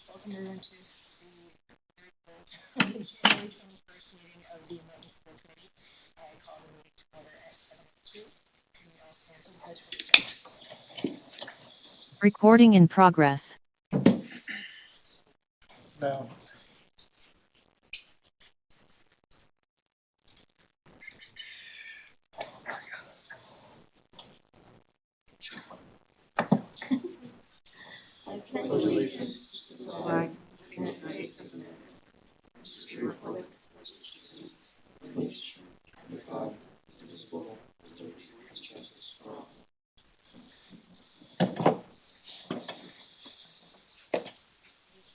Welcome everyone to the January 21st meeting of the Milton School Committee. I call the meeting to order at 7:02. Can we all stand for the pledge of allegiance? Recording in progress. No. I pledge allegiance to the flag of the United States of America, to the republic for which it stands, one nation, under God, indivisible, with liberty and justice for all.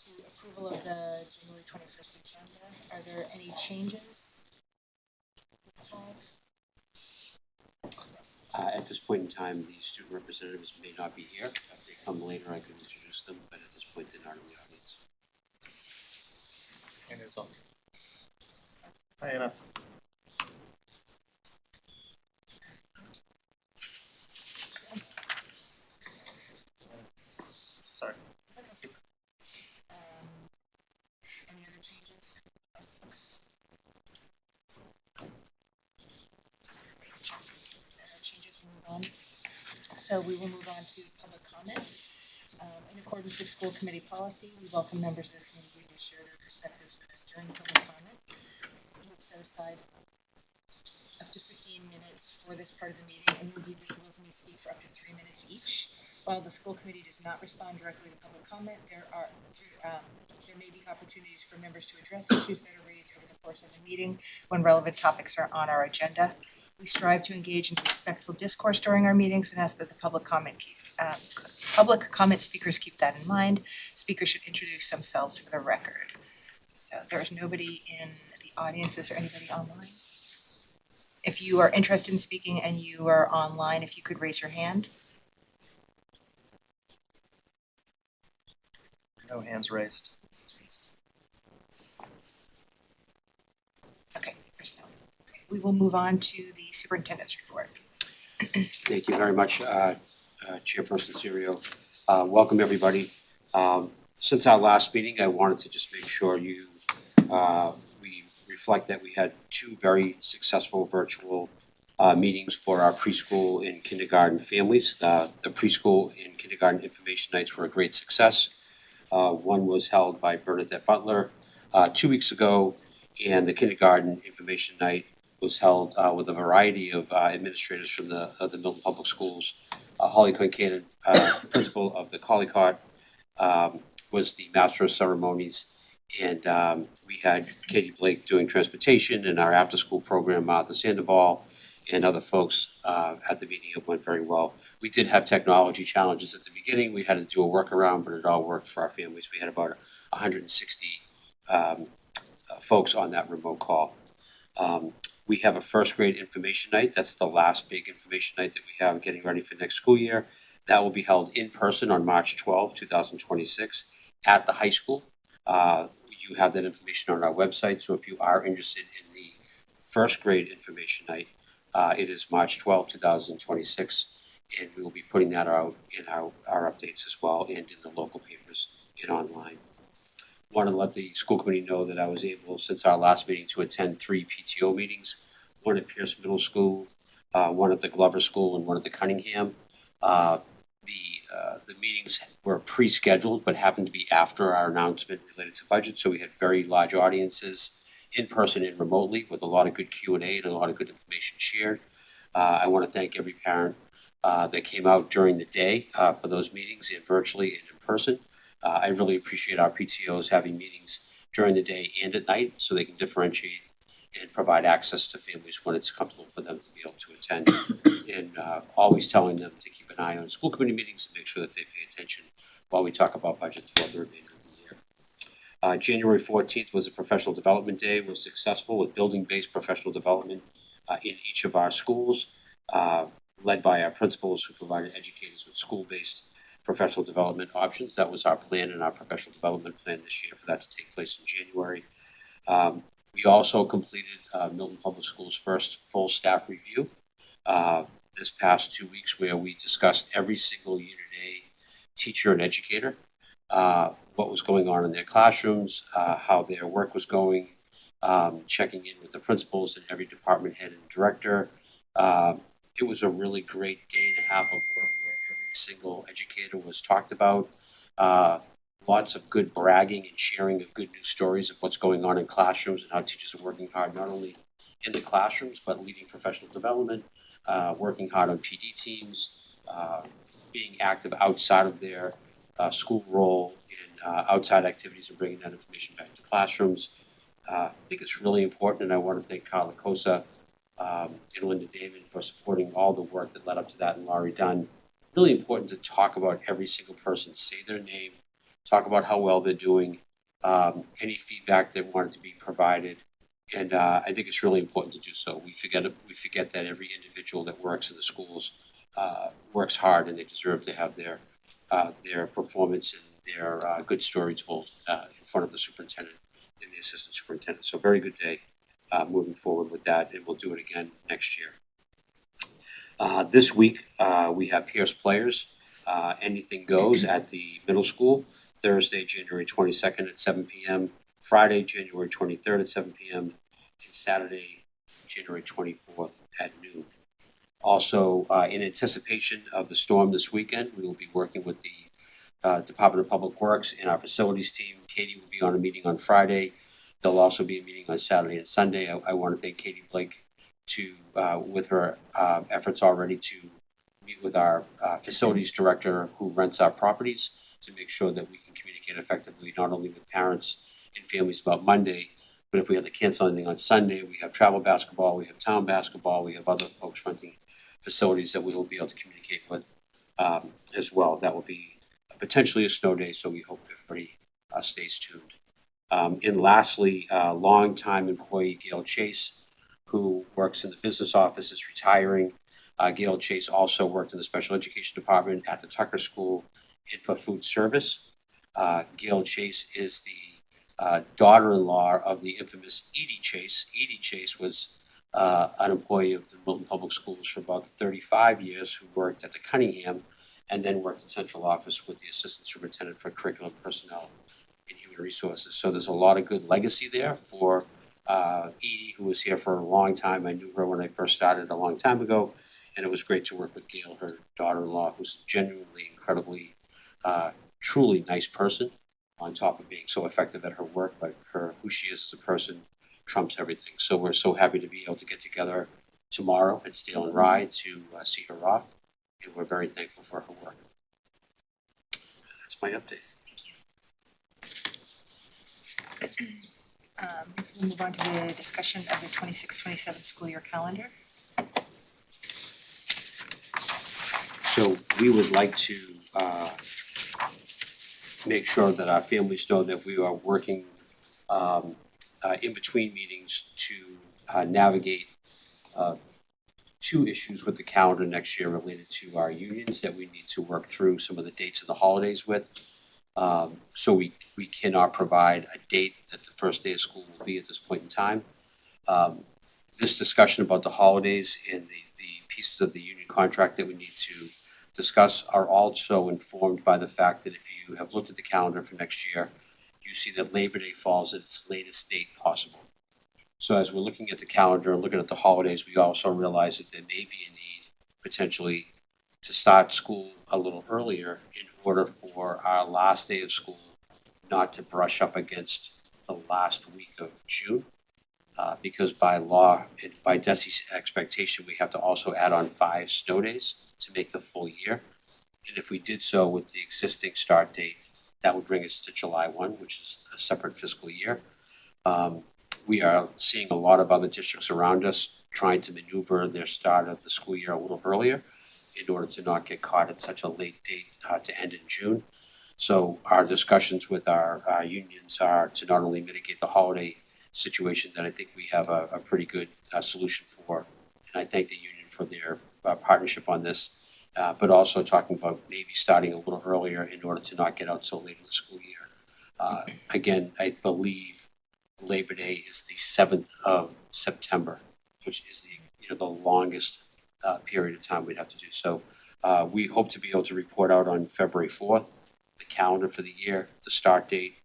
To approval of the January 21st agenda, are there any changes? At this point in time, the student representatives may not be here. If they come later, I could introduce them, but at this point, they're not in the audience. And it's on. Hi, Anna. Sorry. Any other changes? Changes, we move on. So we will move on to public comment. In accordance with school committee policy, we welcome members of the community to share their perspectives with us during public comment. We have set aside up to 15 minutes for this part of the meeting, and individuals may speak for up to 3 minutes each. While the school committee does not respond directly to public comment, there may be opportunities for members to address issues that are raised over the course of the meeting when relevant topics are on our agenda. We strive to engage in respectful discourse during our meetings and ask that the public comment speakers keep that in mind. Speakers should introduce themselves for the record. So there is nobody in the audience. Is there anybody online? If you are interested in speaking and you are online, if you could raise your hand. No hands raised. Okay, there's no. We will move on to the superintendent's report. Thank you very much, Chairperson Serio. Welcome, everybody. Since our last meeting, I wanted to just make sure we reflect that we had two very successful virtual meetings for our preschool and kindergarten families. The preschool and kindergarten information nights were a great success. One was held by Bernadette Butler 2 weeks ago, and the kindergarten information night was held with a variety of administrators from the Milton Public Schools. Holly Concanon, principal of the Collycott, was the master of ceremonies, and we had Katie Blake doing transportation, and our after-school program, Martha Sandoval, and other folks at the meeting. It went very well. We did have technology challenges at the beginning. We had to do a workaround, but it all worked for our families. We had about 160 folks on that remote call. We have a first grade information night. That's the last big information night that we have getting ready for next school year. That will be held in person on March 12, 2026 at the high school. You have that information on our website. So if you are interested in the first grade information night, it is March 12, 2026, and we will be putting that out in our updates as well and in the local papers and online. Want to let the school committee know that I was able, since our last meeting, to attend 3 PTO meetings, one at Pierce Middle School, one at the Glover School, and one at the Cunningham. The meetings were pre-scheduled but happened to be after our announcement related to budget, so we had very large audiences in person and remotely with a lot of good Q&A and a lot of good information shared. I want to thank every parent that came out during the day for those meetings and virtually and in person. I really appreciate our PTOs having meetings during the day and at night so they can differentiate and provide access to families when it's comfortable for them to be able to attend. And always telling them to keep an eye on school committee meetings and make sure that they pay attention while we talk about budget throughout the remainder of the year. January 14th was a professional development day. It was successful with building-based professional development in each of our schools, led by our principals who provided educators with school-based professional development options. That was our plan in our professional development plan this year for that to take place in January. We also completed Milton Public Schools' first full staff review this past 2 weeks, where we discussed every single Unit A teacher and educator. what was going on in their classrooms, how their work was going, checking in with the principals and every department head and director. It was a really great day and a half of work where every single educator was talked about. Lots of good bragging and sharing of good news stories of what's going on in classrooms and how teachers are working hard, not only in the classrooms, but leading professional development, working hard on PD teams, being active outside of their school role in outside activities and bringing that information back to classrooms. I think it's really important, and I want to thank Carla Cosa and Linda Damon for supporting all the work that led up to that, and Laurie Dunn. Really important to talk about every single person, say their name, talk about how well they're doing, any feedback they wanted to be provided. And I think it's really important to do so. We forget that every individual that works in the schools works hard, and they deserve to have their performance and their good story told in front of the superintendent and the assistant superintendent. So very good day moving forward with that, and we'll do it again next year. This week we have Pierce Players. Anything goes at the middle school. Thursday, January 22nd at 7 p.m. Friday, January 23rd at 7 p.m. and Saturday, January 24th at noon. Also, in anticipation of the storm this weekend, we will be working with the Department of Public Works and our facilities team. Katie will be on a meeting on Friday. There'll also be a meeting on Saturday and Sunday. I want to thank Katie Blake with her efforts already to meet with our facilities director who rents our properties to make sure that we can communicate effectively, not only with parents and families about Monday, but if we have to cancel anything on Sunday, we have travel basketball, we have town basketball, we have other folks renting facilities that we will be able to communicate with as well. That will be potentially a snow day, so we hope everybody stays tuned. And lastly, longtime employee Gail Chase, who works in the business office, is retiring. Gail Chase also worked in the special education department at the Tucker School and for food service. Gail Chase is the daughter-in-law of the infamous Edie Chase. Edie Chase was an employee of the Milton Public Schools for about 35 years, who worked at the Cunningham and then worked in central office with the assistant superintendent for curriculum, personnel, and human resources. So there's a lot of good legacy there for Edie, who was here for a long time. I knew her when I first started a long time ago, and it was great to work with Gail, her daughter-in-law, who's genuinely, incredibly, truly nice person, on top of being so effective at her work. But who she is as a person trumps everything. So we're so happy to be able to get together tomorrow at Steel and Rye to see her off, and we're very thankful for her work. That's my update. So we'll move on to the discussion of the 26-27 school year calendar. So we would like to make sure that our families know that we are working in between meetings to navigate two issues with the calendar next year related to our unions that we need to work through some of the dates of the holidays with. So we cannot provide a date that the first day of school will be at this point in time. This discussion about the holidays and the pieces of the union contract that we need to discuss are also informed by the fact that if you have looked at the calendar for next year, you see that Labor Day falls at its latest date possible. So as we're looking at the calendar and looking at the holidays, we also realize that there may be a need potentially to start school a little earlier in order for our last day of school not to brush up against the last week of June. Because by law and by DESI's expectation, we have to also add on 5 snow days to make the full year. And if we did so with the existing start date, that would bring us to July 1, which is a separate fiscal year. We are seeing a lot of other districts around us trying to maneuver their start of the school year a little earlier in order to not get caught at such a late date to end in June. So our discussions with our unions are to not only mitigate the holiday situation that I think we have a pretty good solution for, and I thank the union for their partnership on this, but also talking about maybe starting a little earlier in order to not get out so late in the school year. Again, I believe Labor Day is the 7th of September, which is the longest period of time we'd have to do. So we hope to be able to report out on February 4th the calendar for the year, the start date,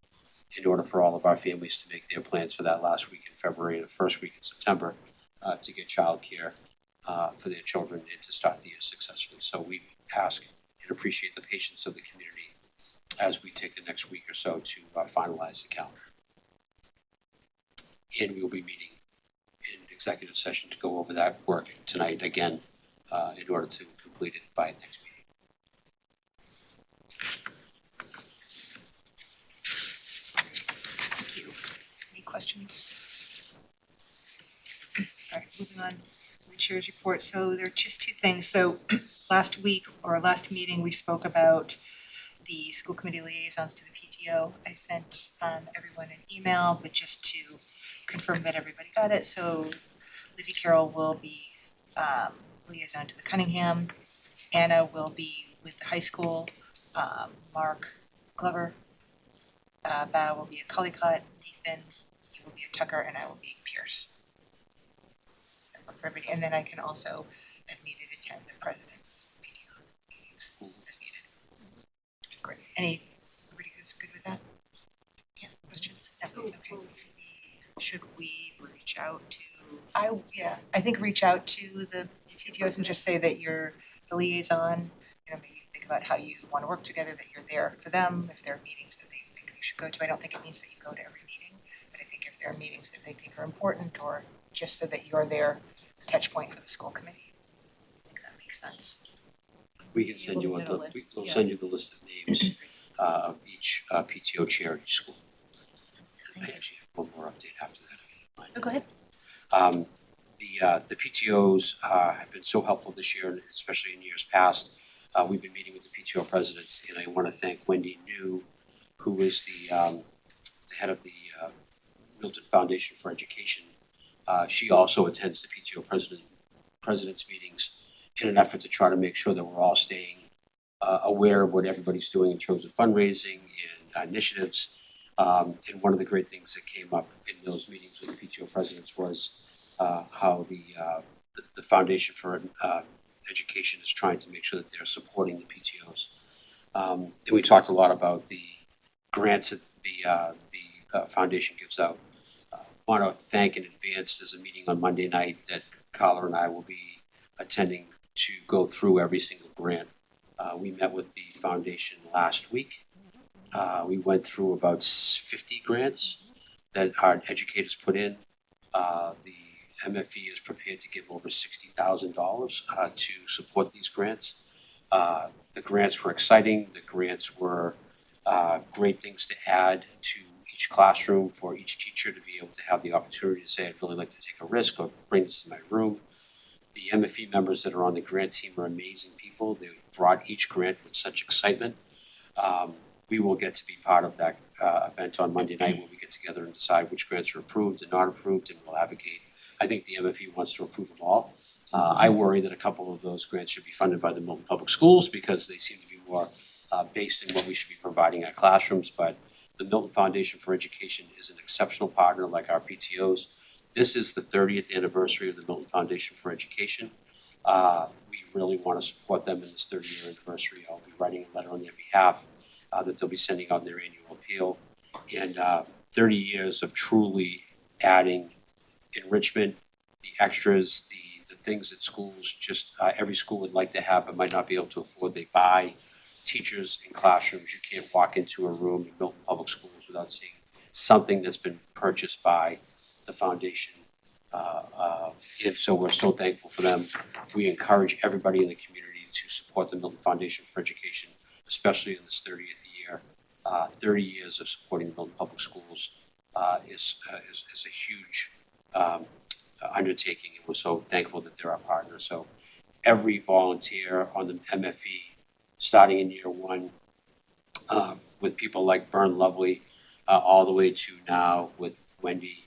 in order for all of our families to make their plans for that last week in February and the first week in September to get childcare for their children and to start the year successfully. So we ask and appreciate the patience of the community as we take the next week or so to finalize the calendar. And we will be meeting in executive session to go over that work tonight again in order to complete it by next meeting. Thank you. Any questions? All right, moving on. The chair's report. So there are just two things. So last week or last meeting, we spoke about the school committee liaisons to the PTO. I sent everyone an email, but just to confirm that everybody got it. So Lizzie Carroll will be liaison to the Cunningham. Anna will be with the high school. Mark Glover. Bao will be at Cullycott. Nathan, you will be at Tucker, and I will be at Pierce. Does that work for everybody? And then I can also, as needed, attend the president's PTO meetings as needed. Great. Everybody who's good with that? Yeah. Questions? No? Okay. Should we reach out to? I think reach out to the PTOs and just say that you're the liaison. You know, maybe think about how you want to work together, that you're there for them, if there are meetings that they think you should go to. I don't think it means that you go to every meeting, but I think if there are meetings that they think are important, or just so that you're their touch point for the school committee. I think that makes sense. We can send you we'll send you the list of names of each PTO chair at each school. I actually have one more update after that. Oh, go ahead. The PTOs have been so helpful this year, and especially in years past. We've been meeting with the PTO presidents, and I want to thank Wendy New, who is the head of the Milton Foundation for Education. She also attends the PTO presidents meetings in an effort to try to make sure that we're all staying aware of what everybody's doing in terms of fundraising and initiatives. And one of the great things that came up in those meetings with the PTO presidents was how the Foundation for Education is trying to make sure that they're supporting the PTOs. And we talked a lot about the grants that the foundation gives out. Want to thank in advance. There's a meeting on Monday night that Carla and I will be attending to go through every single grant. We met with the foundation last week. We went through about 50 grants that our educators put in. The MFE is prepared to give over $60,000 to support these grants. The grants were exciting. The grants were great things to add to each classroom for each teacher to be able to have the opportunity to say, I'd really like to take a risk or bring this to my room. The MFE members that are on the grant team are amazing people. They brought each grant with such excitement. We will get to be part of that event on Monday night when we get together and decide which grants are approved and not approved, and we'll advocate. I think the MFE wants to approve them all. I worry that a couple of those grants should be funded by the Milton Public Schools because they seem to be more based in what we should be providing at classrooms, but the Milton Foundation for Education is an exceptional partner like our PTOs. This is the 30th anniversary of the Milton Foundation for Education. We really want to support them in this 30-year anniversary. I'll be writing a letter on their behalf that they'll be sending out their annual appeal. And 30 years of truly adding enrichment, the extras, the things that schools just, every school would like to have but might not be able to afford. They buy teachers in classrooms. You can't walk into a room in Milton Public Schools without seeing something that's been purchased by the foundation. And so we're so thankful for them. We encourage everybody in the community to support the Milton Foundation for Education, especially in this 30th year. 30 years of supporting the Milton Public Schools is a huge undertaking, and we're so thankful that they're our partner. So every volunteer on the MFE, starting in year one, with people like Bern Lovely, all the way to now with Wendy.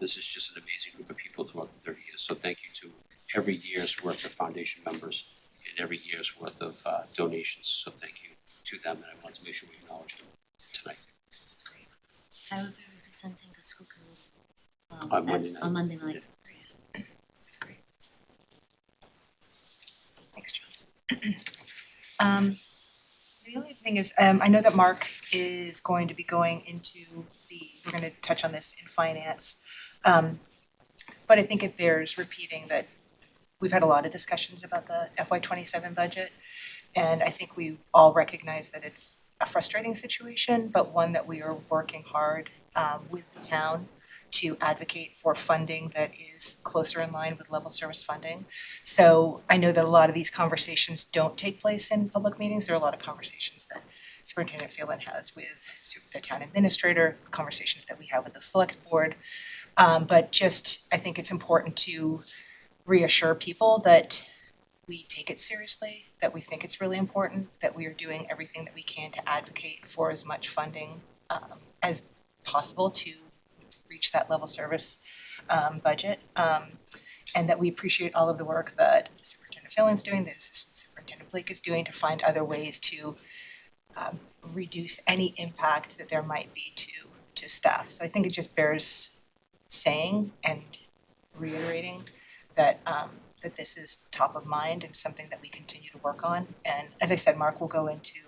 This is just an amazing group of people throughout the 30 years. So thank you to every year's worth of foundation members and every year's worth of donations. So thank you to them, and I want to make sure we acknowledge them tonight. That's great. I will be representing the school committee On Monday night. On Monday night. That's great. Thanks, John. The only thing is, I know that Mark is going to be going into we're gonna touch on this in finance. But I think it bears repeating that we've had a lot of discussions about the FY '27 budget. And I think we all recognize that it's a frustrating situation, but one that we are working hard with the town to advocate for funding that is closer in line with level service funding. So I know that a lot of these conversations don't take place in public meetings. There are a lot of conversations that Superintendent Phelan has with the town administrator, conversations that we have with the select board. But just, I think it's important to reassure people that we take it seriously, that we think it's really important, that we are doing everything that we can to advocate for as much funding as possible to reach that level service budget. And that we appreciate all of the work that Superintendent Phelan's doing, that Assistant Superintendent Blake is doing to find other ways to reduce any impact that there might be to staff. So I think it just bears saying and reiterating that that this is top of mind and something that we continue to work on. And as I said, Mark will go into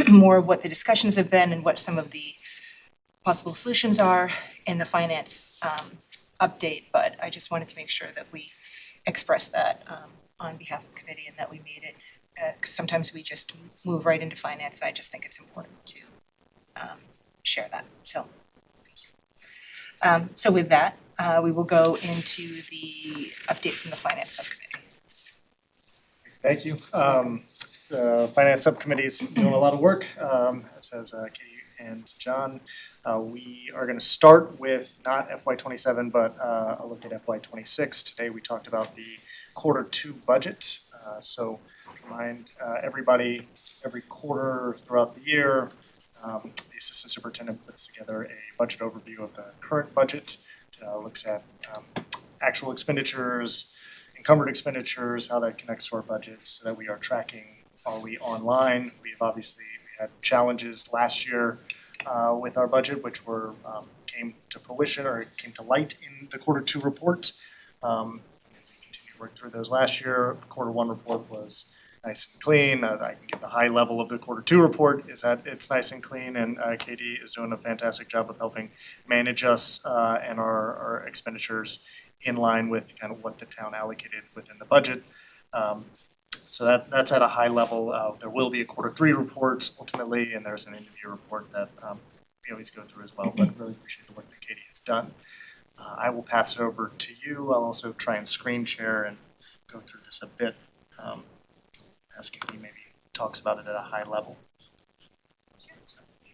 more of what the discussions have been and what some of the possible solutions are in the finance update. But I just wanted to make sure that we express that on behalf of the committee and that we made it. 'Cause sometimes we just move right into finance. I just think it's important to share that. So, thank you. So with that, we will go into the update from the finance subcommittee. Thank you. The finance subcommittee is doing a lot of work, as has Katie and John. We are going to start with not FY '27, but a look at FY '26. Today we talked about the Q2 budget. So remind everybody, every quarter throughout the year, the assistant superintendent puts together a budget overview of the current budget. Looks at actual expenditures, encumbered expenditures, how that connects to our budget so that we are tracking, are we online? We had challenges last year with our budget, which came to fruition or came to light in the Q2 report. We continued to work through those last year. Q1 report was nice and clean. I can give the high level of the Q2 report is that it's nice and clean, and Katie is doing a fantastic job of helping manage us and our expenditures in line with kind of what the town allocated within the budget. So that's at a high level. There will be a Q3 report ultimately, and there's an interview report that we always go through as well, but really appreciate the work that Katie has done. I will pass it over to you. I'll also try and screen share and go through this a bit. As Katie maybe talks about it at a high level.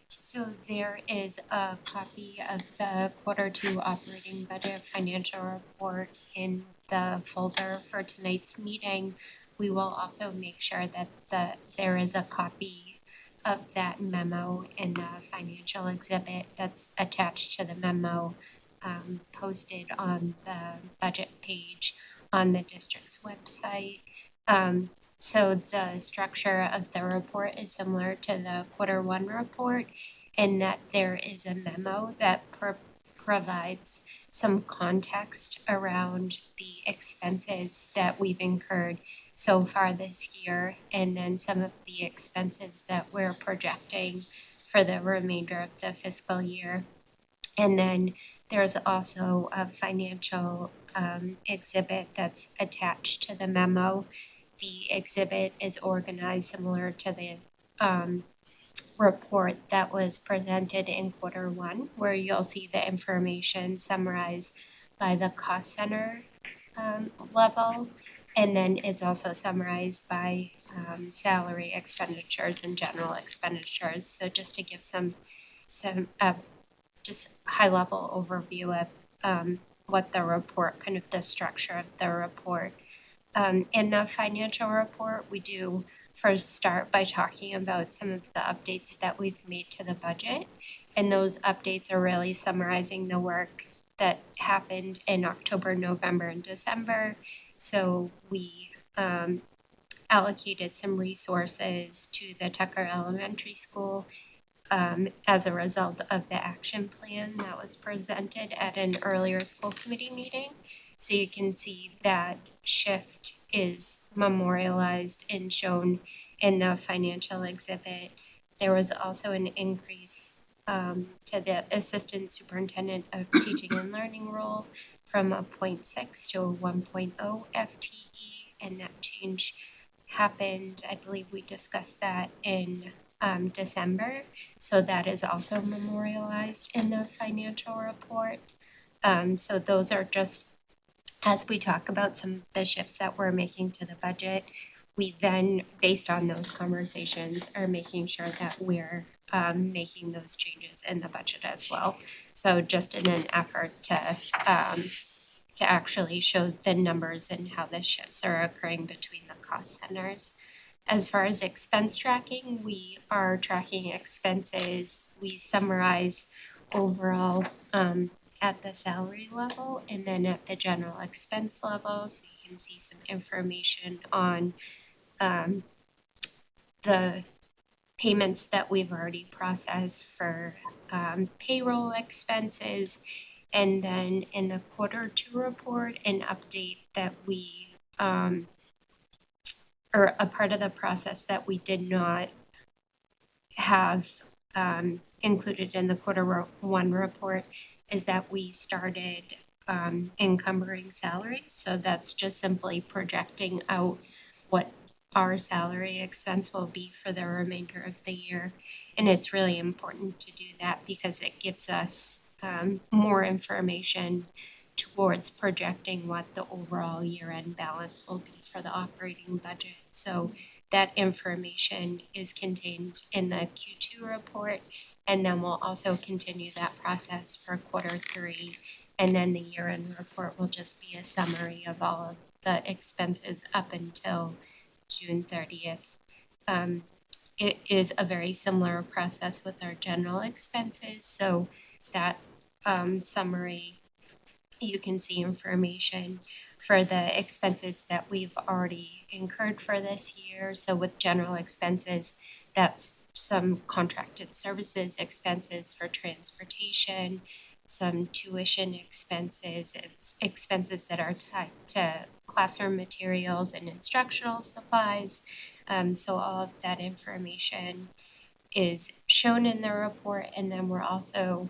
So there is a copy of the Q2 operating budget financial report in the folder for tonight's meeting. We will also make sure that there is a copy of that memo in the financial exhibit that's attached to the memo posted on the budget page on the district's website. So the structure of the report is similar to the Q1 report in that there is a memo that provides some context around the expenses that we've incurred so far this year, and then some of the expenses that we're projecting for the remainder of the fiscal year. And then there's also a financial exhibit that's attached to the memo. The exhibit is organized similar to the report that was presented in Q1, where you'll see the information summarized by the cost center level. And then it's also summarized by salary expenditures and general expenditures. So just to give some just high level overview of what the report, kind of the structure of the report. In the financial report, we do first start by talking about some of the updates that we've made to the budget. And those updates are really summarizing the work that happened in October, November, and December. So we allocated some resources to the Tucker Elementary School as a result of the action plan that was presented at an earlier school committee meeting. So you can see that shift is memorialized and shown in the financial exhibit. There was also an increase to the Assistant Superintendent of Teaching and Learning role from a 0.6 to a 1.0 FTE, and that change happened, I believe we discussed that in December, so that is also memorialized in the financial report. So those are just, as we talk about some of the shifts that we're making to the budget, we then, based on those conversations, are making sure that we're making those changes in the budget as well. So just in an effort to actually show the numbers and how the shifts are occurring between the cost centers. As far as expense tracking, we are tracking expenses. We summarize overall at the salary level and then at the general expense level, so you can see some information on the payments that we've already processed for payroll expenses. And then in the Q2 report, an update that we, or a part of the process that we did not have included in the Q1 report is that we started encumbering salaries. So that's just simply projecting out what our salary expense will be for the remainder of the year. And it's really important to do that because it gives us more information towards projecting what the overall year-end balance will be for the operating budget. So that information is contained in the Q2 report, and then we'll also continue that process for Q3. And then the year-end report will just be a summary of all of the expenses up until June 30th. It is a very similar process with our general expenses. So that summary, you can see information for the expenses that we've already incurred for this year. So with general expenses, that's some contracted services expenses for transportation, some tuition expenses, it's expenses that are tied to classroom materials and instructional supplies. So all of that information is shown in the report, and then we're also,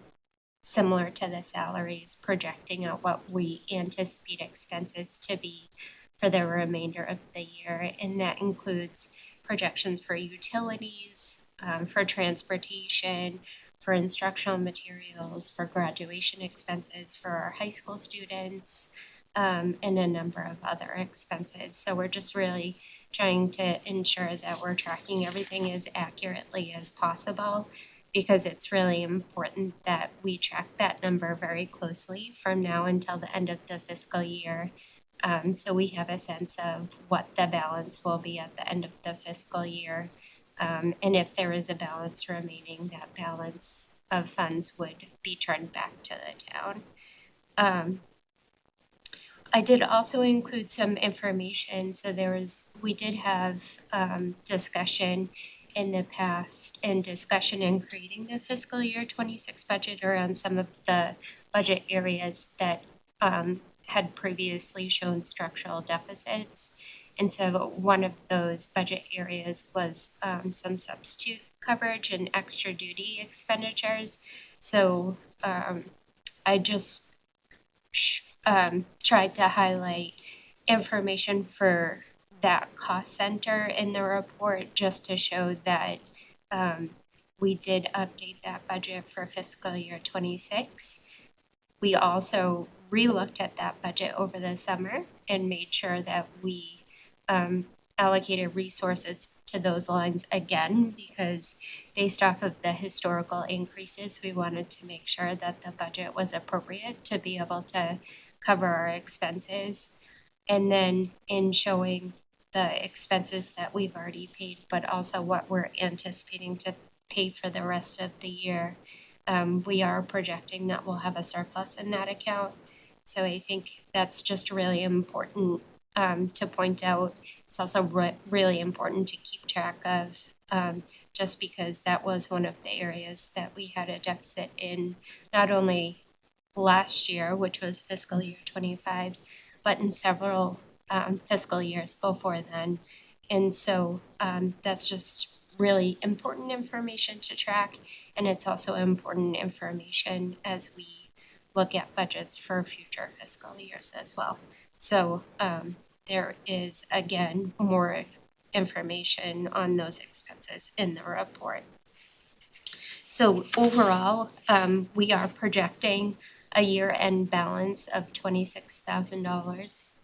similar to the salaries, projecting out what we anticipate expenses to be for the remainder of the year. And that includes projections for utilities, for transportation, for instructional materials, for graduation expenses for our high school students, and a number of other expenses. So we're just really trying to ensure that we're tracking everything as accurately as possible, because it's really important that we track that number very closely from now until the end of the fiscal year. So we have a sense of what the balance will be at the end of the fiscal year. And if there is a balance remaining, that balance of funds would be turned back to the town. I did also include some information. So we did have discussion in the past and discussion in creating the fiscal year 26 budget around some of the budget areas that had previously shown structural deficits. And so one of those budget areas was some substitute coverage and extra duty expenditures. So I just tried to highlight information for that cost center in the report, just to show that we did update that budget for fiscal year 26. We also relooked at that budget over the summer and made sure that we allocated resources to those lines again, because based off of the historical increases, we wanted to make sure that the budget was appropriate to be able to cover our expenses. And then in showing the expenses that we've already paid, but also what we're anticipating to pay for the rest of the year, we are projecting that we'll have a surplus in that account. So I think that's just really important to point out. It's also really important to keep track of, just because that was one of the areas that we had a deficit in, not only last year, which was fiscal year 25, but in several fiscal years before then. And so that's just really important information to track. And it's also important information as we look at budgets for future fiscal years as well. So there is, again, more information on those expenses in the report. So overall, we are projecting a year-end balance of $26,000.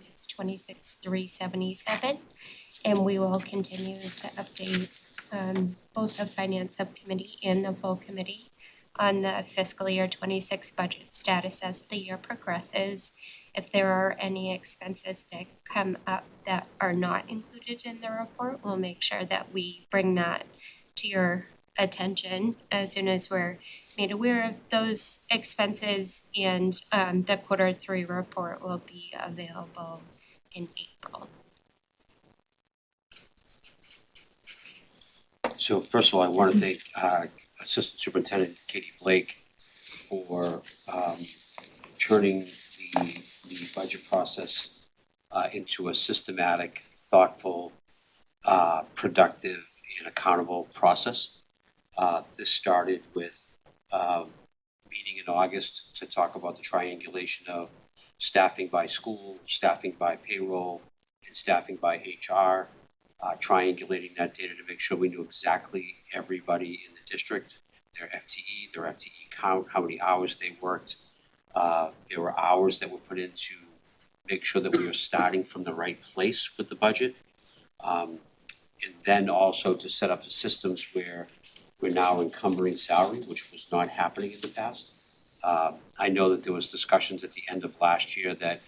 It's $26,377, and we will continue to update both the finance subcommittee and the full committee on the fiscal year 26 budget status as the year progresses. If there are any expenses that come up that are not included in the report, we'll make sure that we bring that to your attention as soon as we're made aware of those expenses, and the Q3 report will be available in April. So first of all, I want to thank Assistant Superintendent Katie Blake for turning the budget process into a systematic, thoughtful, productive, and accountable process. This started with meeting in August to talk about the triangulation of staffing by school, staffing by payroll, and staffing by HR, triangulating that data to make sure we knew exactly everybody in the district, their FTE count, how many hours they worked. There were hours that were put in to make sure that we were starting from the right place with the budget. And then also to set up the systems where we're now encumbering salary, which was not happening in the past. I know that there was discussions at the end of last year that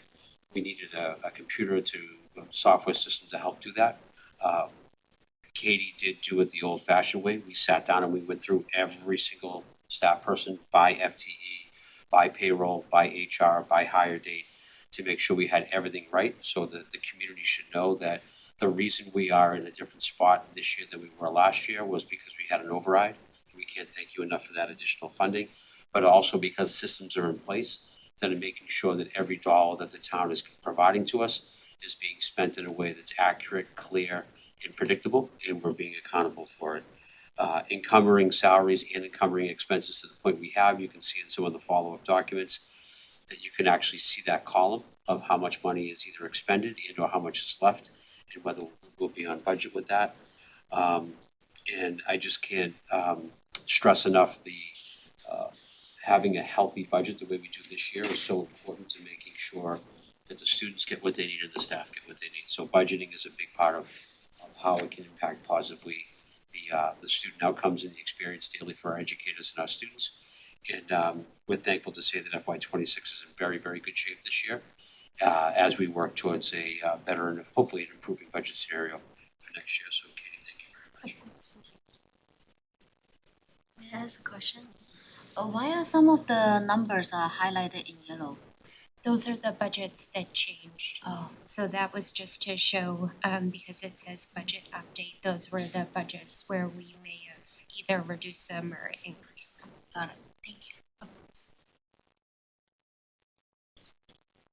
we needed a computer software system to help do that. Katie did do it the old-fashioned way. We sat down and we went through every single staff person by FTE, by payroll, by HR, by hire date, to make sure we had everything right, so that the community should know that the reason we are in a different spot this year than we were last year was because we had an override. We can't thank you enough for that additional funding, but also because systems are in place that are making sure that every dollar that the town is providing to us is being spent in a way that's accurate, clear, and predictable, and we're being accountable for it. Encumbering salaries and encumbering expenses to the point we have, you can see in some of the follow-up documents that you can actually see that column of how much money is either expended and or how much is left, and whether we'll be on budget with that. And I just can't stress enough the having a healthy budget the way we do this year is so important to making sure that the students get what they need and the staff get what they need. So budgeting is a big part of how it can impact positively the student outcomes and the experience daily for our educators and our students. And we're thankful to say that FY26 is in very, very good shape this year as we work towards a better and hopefully an improving budget scenario for next year. So Katie, thank you very much. May I ask a question? Why are some of the numbers are highlighted in yellow? Those are the budgets that changed. Oh, So that was just to show, because it says budget update, those were the budgets where we may have either reduced them or increased them. got it. Thank you.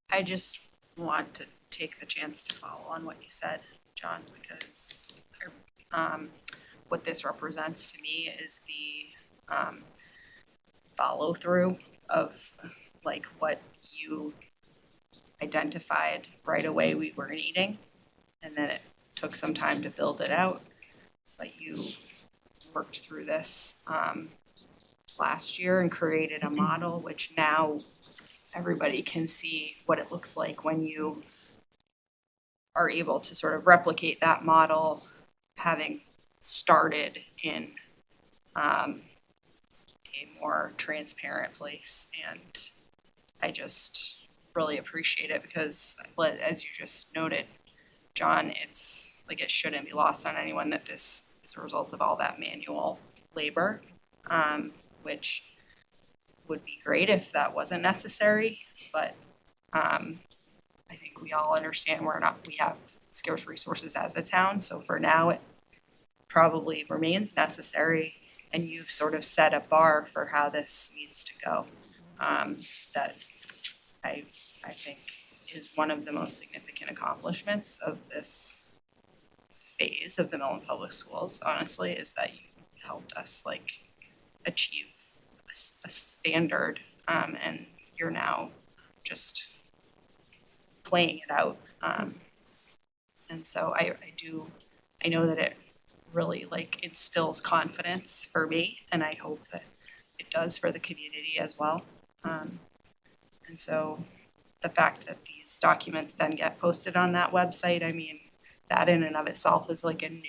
I just want to take the chance to follow on what you said, John, because what this represents to me is the follow through of like what you identified right away we were needing, and then it took some time to build it out, but you worked through this last year and created a model which now everybody can see what it looks like when you are able to sort of replicate that model, having started in a more transparent place. And I just really appreciate it because, as you just noted, John, it's like it shouldn't be lost on anyone that this is a result of all that manual labor, which would be great if that wasn't necessary, but I think we all understand we have scarce resources as a town, so for now it probably remains necessary, and you've sort of set a bar for how this needs to go, that I think is one of the most significant accomplishments of this phase of the Milton Public Schools, honestly, is that you helped us like achieve a standard, and you're now just playing it out. And so I know that it really like instills confidence for me, and I hope that it does for the community as well. And so the fact that these documents then get posted on that website, I mean, that in and of itself is like a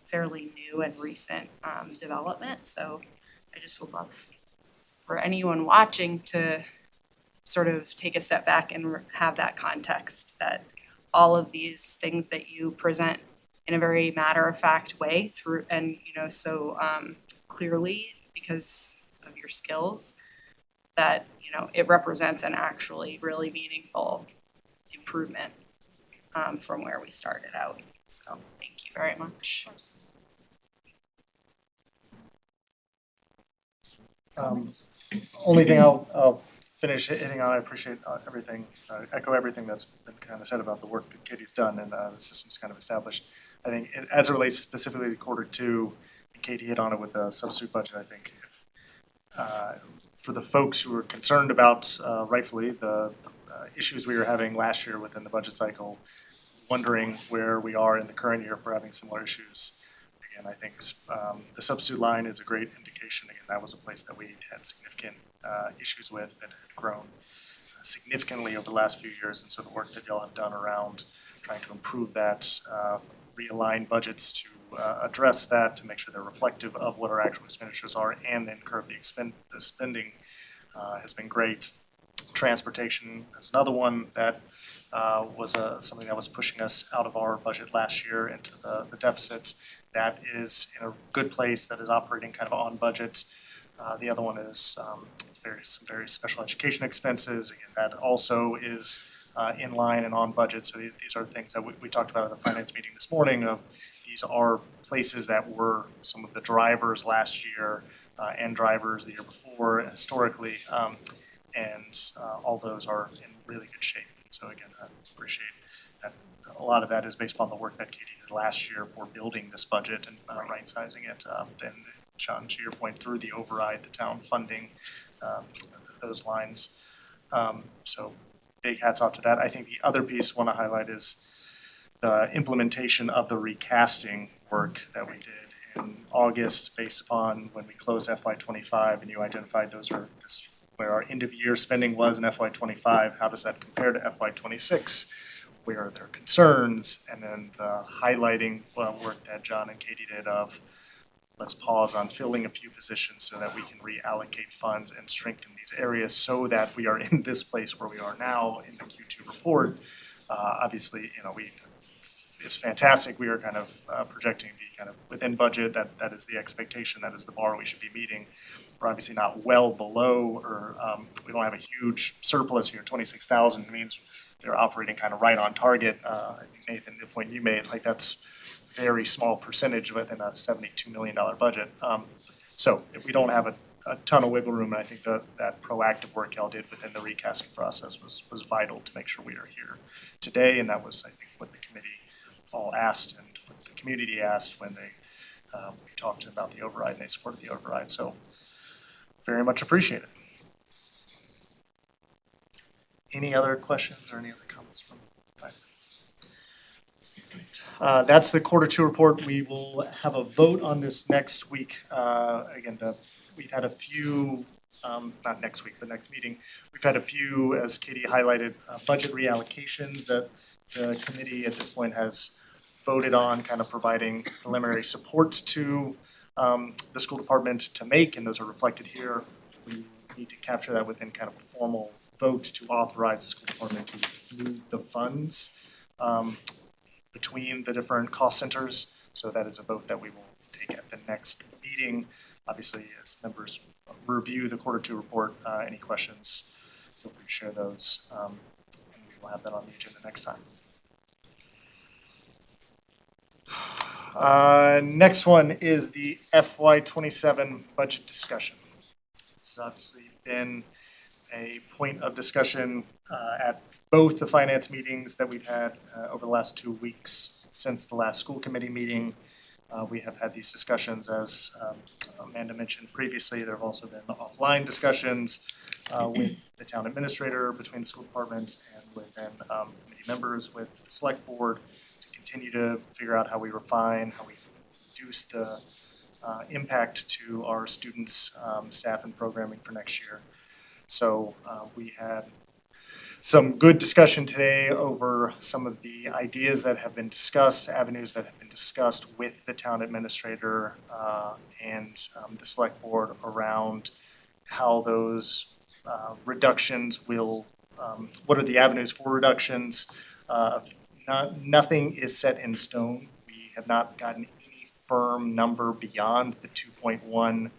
fairly new and recent development. So I just would love for anyone watching to sort of take a step back and have that context that all of these things that you present in a very matter-of-fact way through, and so clearly because of your skills, that it represents an actually really meaningful improvement from where we started out. So thank you very much. Only thing I'll finish hitting on, I appreciate everything, echo everything that's been kind of said about the work that Katie's done and the system's kind of established. I think as it relates specifically to Q2, and Katie hit on it with the substitute budget, I think if, for the folks who are concerned about rightfully the issues we were having last year within the budget cycle, wondering where we are in the current year for having similar issues. Again, I think the substitute line is a great indication. Again, that was a place that we had significant issues with that had grown significantly over the last few years. And so the work that y'all have done around trying to improve that, realign budgets to address that, to make sure they're reflective of what our actual expenditures are, and then curb the spending has been great. Transportation is another one that was something that was pushing us out of our budget last year into the deficit. That is in a good place, that is operating kind of on budget. The other one is some very special education expenses. Again, that also is in line and on budget. So these are things that we talked about at the finance meeting this morning of these are places that were some of the drivers last year and drivers the year before historically. And all those are in really good shape. So again, I appreciate that. A lot of that is based upon the work that Katie did last year for building this budget and right-sizing it. And John, to your point, through the override, the town funding, those lines. So big hats off to that. I think the other piece I want to highlight is the implementation of the recasting work that we did in August based upon when we closed FY25, and you identified this where our end of year spending was in FY25. How does that compare to FY26? Where are there concerns? And then the highlighting work that John and Katie did of let's pause on filling a few positions so that we can reallocate funds and strengthen these areas so that we are in this place where we are now in the Q2 report. Obviously, it's fantastic. We are kind of projecting to be kind of within budget. That is the expectation. That is the bar we should be meeting. We're obviously not well below, or we don't have a huge surplus here. 26,000 means they're operating kind of right on target. I think Nathan, the point you made, like that's very small percentage within a $72 million budget. So if we don't have a ton of wiggle room, and I think that proactive work y'all did within the recasting process was vital to make sure we are here today. And that was, I think, what the committee all asked and what the community asked when we talked about the override and they supported the override. So very much appreciate it. Any other questions or any other comments from that's the Q2 report. We will have a vote on this next week. Again, we've had a few, not next week, but next meeting, we've had a few, as Katie highlighted, budget reallocations that the committee at this point has voted on, kind of providing preliminary support to the school department to make, and those are reflected here. We need to capture that within kind of a formal vote to authorize the school department to move the funds between the different cost centers. So that is a vote that we will take at the next meeting. Obviously, as members review the Q2 report, any questions, feel free to share those, and we will have that on the agenda next time. Next one is the FY27 budget discussion. This has obviously been a point of discussion at both the finance meetings that we've had over the last 2 weeks since the last school committee meeting. We have had these discussions, as Amanda mentioned previously. There have also been offline discussions with the town administrator, between the school department, and within committee members with the select board to continue to figure out how we refine, how we reduce the impact to our students, staff, and programming for next year. So we had some good discussion today over some of the ideas that have been discussed, avenues that have been discussed with the town administrator and the select board around how those reductions will, what are the avenues for reductions. Nothing is set in stone. We have not gotten any firm number beyond the $2.1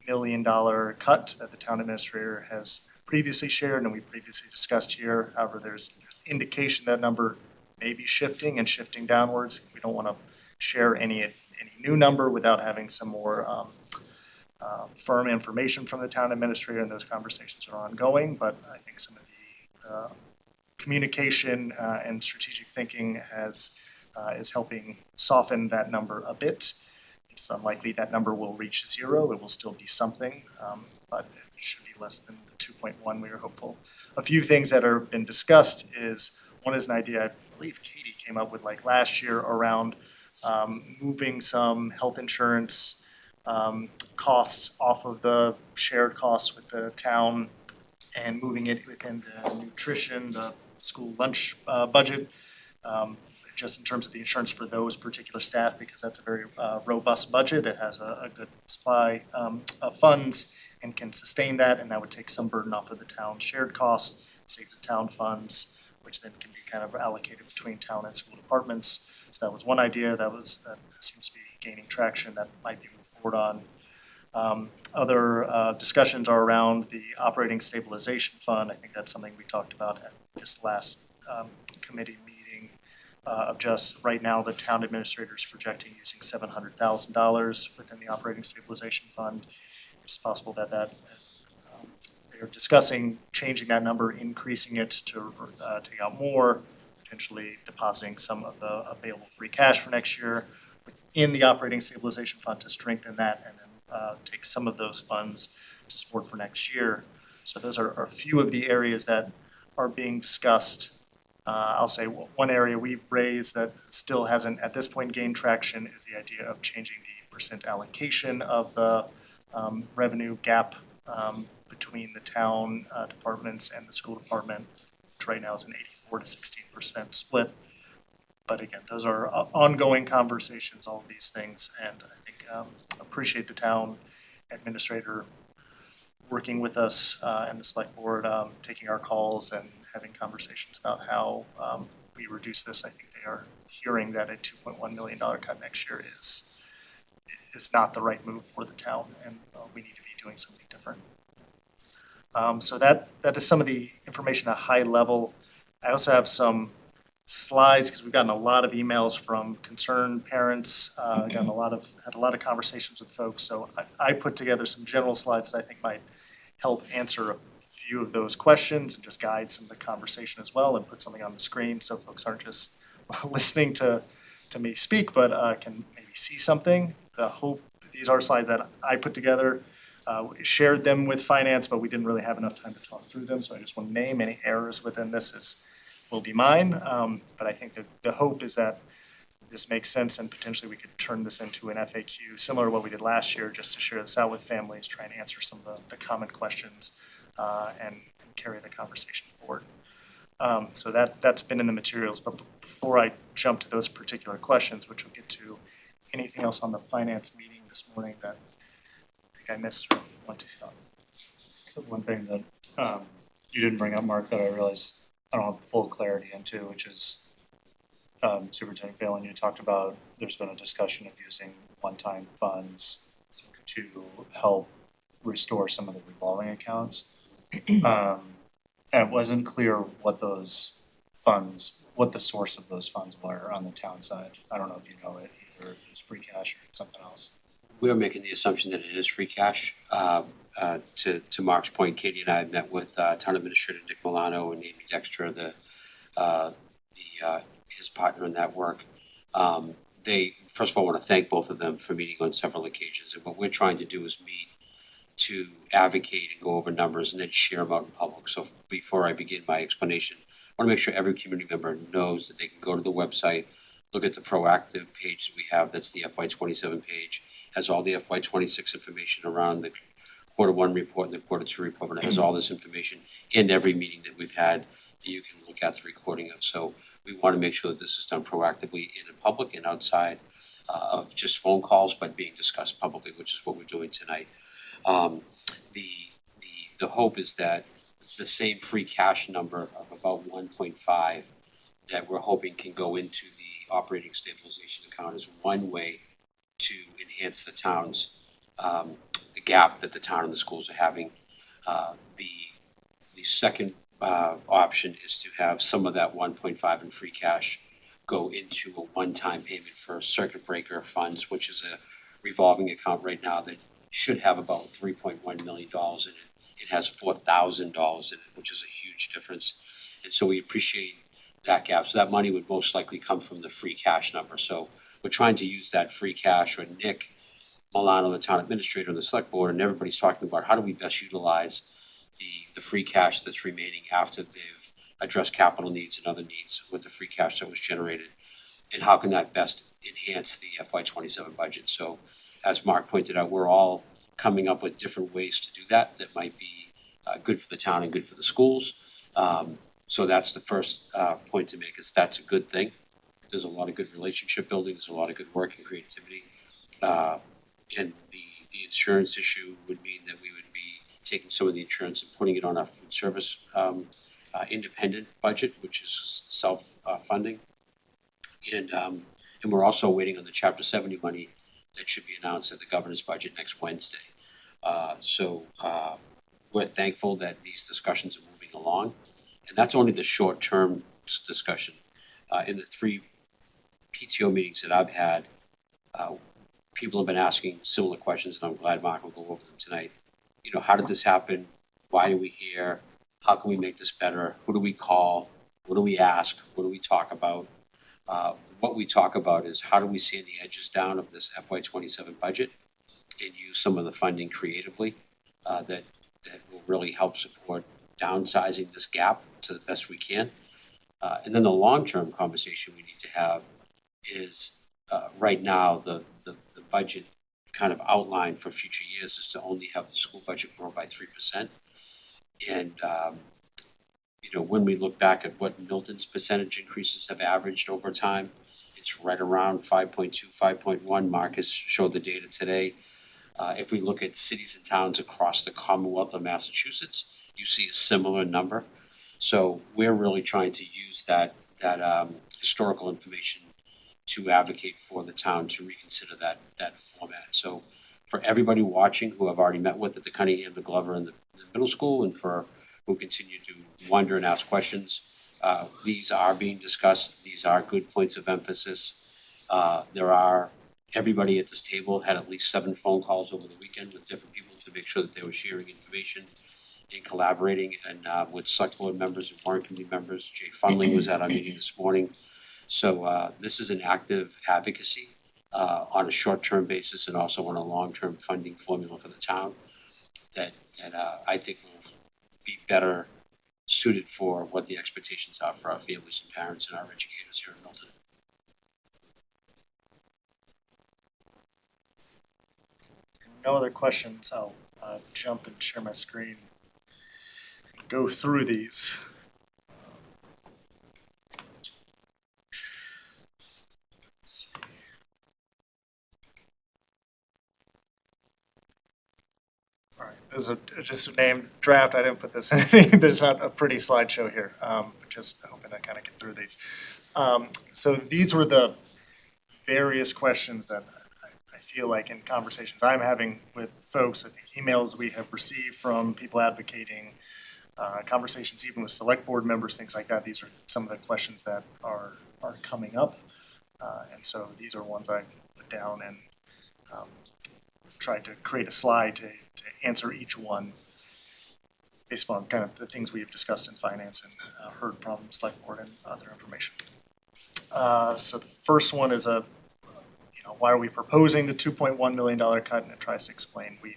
million cut that the town administrator has previously shared and we previously discussed here. However, there's indication that number may be shifting and shifting downwards. We don't want to share any new number without having some more firm information from the town administrator, and those conversations are ongoing. But I think some of the communication and strategic thinking is helping soften that number a bit. It's unlikely that number will reach zero. It will still be something, but it should be less than the 2.1 we were hopeful. A few things that have been discussed is, one is an idea I believe Katie came up with like last year around moving some health insurance costs off of the shared costs with the town and moving it within the nutrition, the school lunch budget, just in terms of the insurance for those particular staff, because that's a very robust budget. It has a good supply of funds and can sustain that, and that would take some burden off of the town's shared costs, save the town funds, which then can be kind of allocated between town and school departments. So that was one idea that seems to be gaining traction that might be moved forward on. Other discussions are around the operating stabilization fund. I think that's something we talked about at this last committee meeting, of just right now the town administrator is projecting using $700,000 within the operating stabilization fund. It's possible that they're discussing changing that number, increasing it to take out more, potentially depositing some of the available free cash for next year within the operating stabilization fund to strengthen that, and then take some of those funds to support for next year. So those are a few of the areas that are being discussed. I'll say one area we've raised that still hasn't at this point gained traction is the idea of changing the percent allocation of the revenue gap between the town departments and the school department, which right now is an 84 to 16% split. But again, those are ongoing conversations, all of these things, and I think appreciate the town administrator working with us and the select board, taking our calls and having conversations about how we reduce this. I think they are hearing that a $2.1 million cut next year is not the right move for the town, and we need to be doing something different. So that is some of the information at a high level. I also have some slides because we've gotten a lot of emails from concerned parents, had a lot of conversations with folks. So I put together some general slides that I think might help answer a few of those questions and just guide some of the conversation as well, and put something on the screen so folks aren't just listening to me speak, but can maybe see something. The hope, these are slides that I put together, shared them with finance, but we didn't really have enough time to talk through them. So I just want to name any errors within this will be mine. But I think that the hope is that this makes sense, and potentially we could turn this into an FAQ similar to what we did last year, just to share this out with families, try and answer some of the common questions and carry the conversation forward. So that's been in the materials. But before I jump to those particular questions, which we'll get to, anything else on the finance meeting this morning that I think I missed or want to hit on? So one thing that you didn't bring up, Mark, that I realized I don't have full clarity into, which is Superintendent Phelan, you talked about there's been a discussion of using one-time funds to help restore some of the revolving accounts. And it wasn't clear what those funds, what the source of those funds were on the town side. I don't know if you know it, either if it's free cash or something else. We are making the assumption that it is free cash. To Mark's point, Katie and I met with Town Administrator Nick Milano and Amy Dexter, the his partner in that work. They, first of all, want to thank both of them for meeting on several occasions. And what we're trying to do is meet to advocate and go over numbers and then share them out in public. So before I begin my explanation, I want to make sure every community member knows that they can go to the website, look at the proactive page that we have, that's the FY27 page, has all the FY26 information around the Q1 report and the Q2 report, and it has all this information in every meeting that we've had that you can look at the recording of. So we want to make sure that this is done proactively in public and outside of just phone calls, but being discussed publicly, which is what we're doing tonight. The hope is that the same free cash number of about 1.5 that we're hoping can go into the operating stabilization account is one way to enhance the town's, the gap that the town and the schools are having. The second option is to have some of that 1.5 in free cash go into a one-time payment for circuit breaker funds, which is a revolving account right now that should have about $3.1 million in it. It has $4,000 in it, which is a huge difference. And so we appreciate that gap. So that money would most likely come from the free cash number. So we're trying to use that free cash, or Nick Milano, the town administrator, and the select board, and everybody's talking about how do we best utilize the free cash that's remaining after they've addressed capital needs and other needs with the free cash that was generated, and how can that best enhance the FY27 budget. So as Mark pointed out, we're all coming up with different ways to do that might be good for the town and good for the schools. So that's the first point to make, is that's a good thing. There's a lot of good relationship building, there's a lot of good work and creativity. And the insurance issue would mean that we would be taking some of the insurance and putting it on our food service independent budget, which is self-funding. And we're also waiting on the Chapter 70 money that should be announced at the governor's budget next Wednesday. So we're thankful that these discussions are moving along. And that's only the short-term discussion. In the 3 PTO meetings that I've had, people have been asking similar questions, and I'm glad Mark will go over them tonight. You know, how did this happen? Why are we here? How can we make this better? Who do we call? What do we ask? What do we talk about? What we talk about is how do we sand the edges down of this FY27 budget and use some of the funding creatively that will really help support downsizing this gap to the best we can. And then the long-term conversation we need to have is right now the budget kind of outline for future years is to only have the school budget grow by 3%. And you know, when we look back at what Milton's percentage increases have averaged over time, it's right around 5.2, 5.1. Marcus showed the data today. If we look at cities and towns across the Commonwealth of Massachusetts, you see a similar number. So we're really trying to use that historical information to advocate for the town to reconsider that format. So for everybody watching who I've already met with at the Cunningham, the Glover, and the middle school, and for who continue to wonder and ask questions, these are being discussed. These are good points of emphasis. Everybody at this table had at least 7 phone calls over the weekend with different people to make sure that they were sharing information and collaborating, and with select board members and warrant committee members. Jay Funling was at our meeting this morning. So this is an active advocacy on a short-term basis and also on a long-term funding formula for the town that I think will be better suited for what the expectations are for our families and parents and our educators here in Milton. No other questions, I'll jump and share my screen. Go through these. Let's see. All right, this is just a named draft. I didn't put this in. There's not a pretty slideshow here. Just hoping to kind of get through these. So these were the various questions that I feel like in conversations I'm having with folks, I think emails we have received from people advocating, conversations even with select board members, things like that. These are some of the questions that are coming up. And so these are ones I put down and tried to create a slide to answer each one. based on kind of the things we've discussed in finance and heard from select board and other information. So the first one is why are we proposing the $2.1 million cut? And it tries to explain the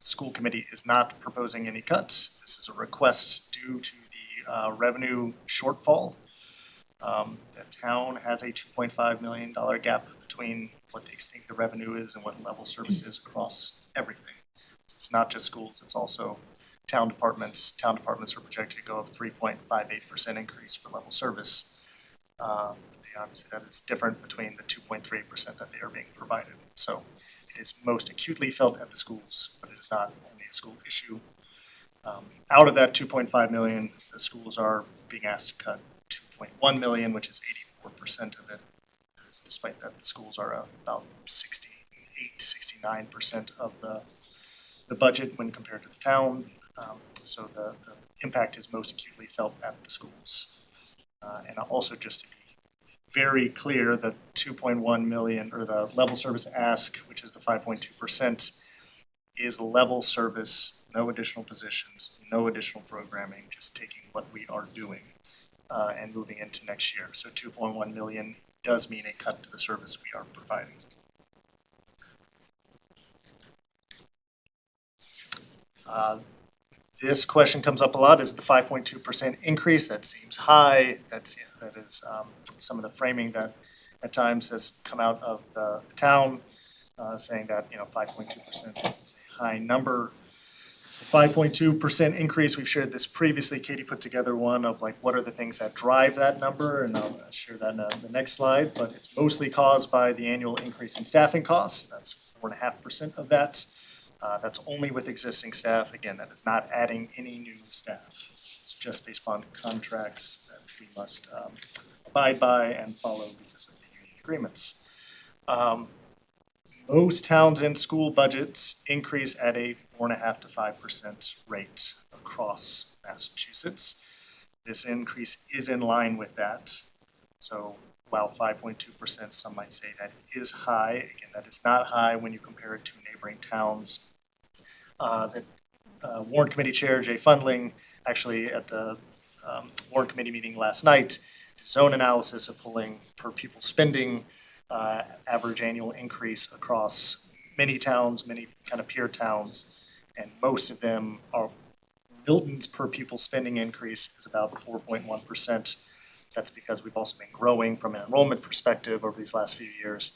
school committee is not proposing any cuts. This is a request due to the revenue shortfall. The town has a $2.5 million gap between what they think the revenue is and what level service is across everything. So it's not just schools, it's also town departments. Town departments are projected to go up 3.58% increase for level service. Obviously, that is different between the 2.3% that they are being provided. So it is most acutely felt at the schools, but it is not only a school issue. Out of that 2.5 million, the schools are being asked to cut 2.1 million, which is 84% of it. Despite that, the schools are about 69% of the budget when compared to the town. So the impact is most acutely felt at the schools. And also, just to be very clear, the 2.1 million, or the level service ask, which is the 5.2%, is level service, no additional positions, no additional programming, just taking what we are doing and moving into next year. So 2.1 million does mean a cut to the service we are providing. This question comes up a lot, is the 5.2% increase. That seems high. That is some of the framing that at times has come out of the town, saying that 5.2% is a high number. The 5.2% increase, we've shared this previously. Katie put together one of what are the things that drive that number, and I'll share that in the next slide. But it's mostly caused by the annual increase in staffing costs. That's 4.5% of that. That's only with existing staff. Again, that is not adding any new staff. It's just based upon contracts that we must abide by and follow because of the union agreements. Most towns and school budgets increase at a 4.5% to 5% rate across Massachusetts. This increase is in line with that. So while 5.2%, some might say that is high. Again, that is not high when you compare it to neighboring towns. The Warrant Committee Chair, Jay Fundling, actually at the Warrant Committee meeting last night, his own analysis of pulling per pupil spending, average annual increase across many towns, many kind of peer towns, and most of them are. Milton's per pupil spending increase is about 4.1%. That's because we've also been growing from an enrollment perspective over these last few years.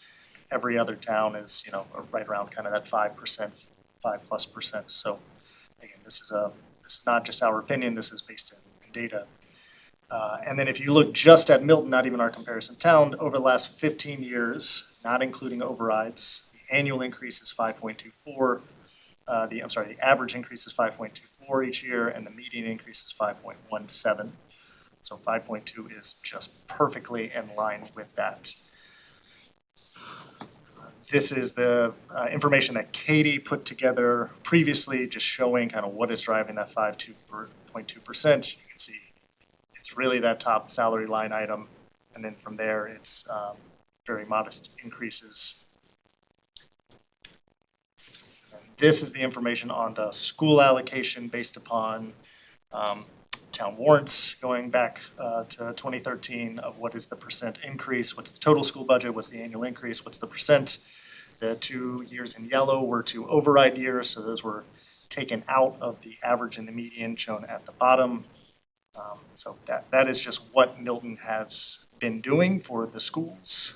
Every other town is, right around kind of that 5%, 5+%. So again, this is not just our opinion. This is based in data. And then if you look just at Milton, not even our comparison town, over the last 15 years, not including overrides, the annual increase is 5.24. The average increase is 5.24 each year, and the median increase is 5.17. So 5.2 is just perfectly in line with that. This is the information that Katie put together previously, just showing kind of what is driving that 5.2%. You can see it's really that top salary line item, and then from there it's very modest increases. And this is the information on the school allocation based upon town warrants going back to 2013 of what is the percent increase, what's the total school budget, what's the annual increase, what's the percent. The 2 years in yellow were 2 override years, so those were taken out of the average and the median shown at the bottom. So that is just what Milton has been doing for the schools.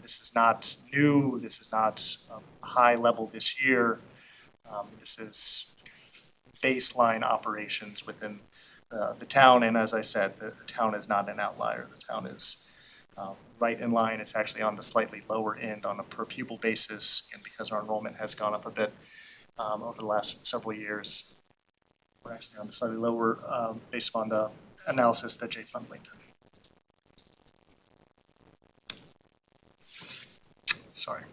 This is not new. This is not high level this year. This is baseline operations within the town. And as I said, the town is not an outlier. The town is right in line. It's actually on the slightly lower end on a per pupil basis, and because our enrollment has gone up a bit over the last several years. We're actually on the slightly lower based upon the analysis that Jay Fundling did. Sorry.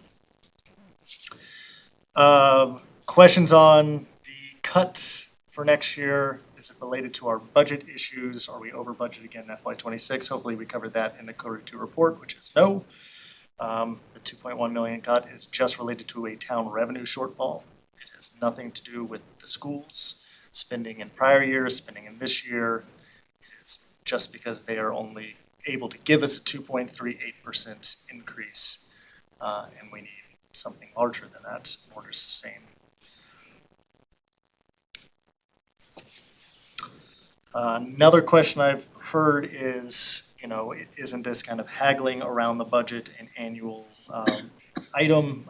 Questions on the cuts for next year? Is it related to our budget issues? Are we over budget again in FY26? Hopefully we covered that in the quarter 2 report, which is no. The 2.1 million cut is just related to a town revenue shortfall. It has nothing to do with the schools. spending in prior years, spending in this year. It is just because they are only able to give us a 2.38% increase, and we need something larger than that in order to sustain. Another question I've heard is, isn't this kind of haggling around the budget an annual item?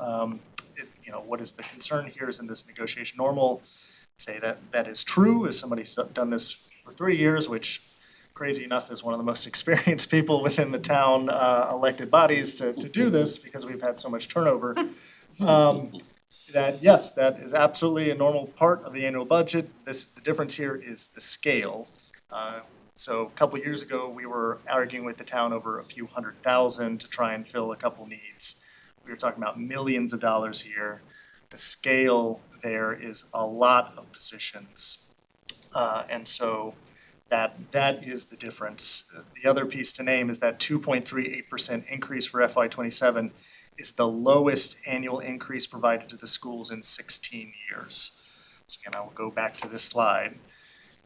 What is the concern here? Isn't this negotiation normal? Say that is true, as somebody's done this for 3 years, which crazy enough is one of the most experienced people within the town elected bodies to do this because we've had so much turnover. That yes, that is absolutely a normal part of the annual budget. The difference here is the scale. So a couple of years ago, we were arguing with the town over a few $100,000 to try and fill a couple needs. We were talking about millions of dollars here. The scale there is a lot of positions. And so that is the difference. The other piece to name is that 2.38% increase for FY27 is the lowest annual increase provided to the schools in 16 years. So again, I will go back to this slide.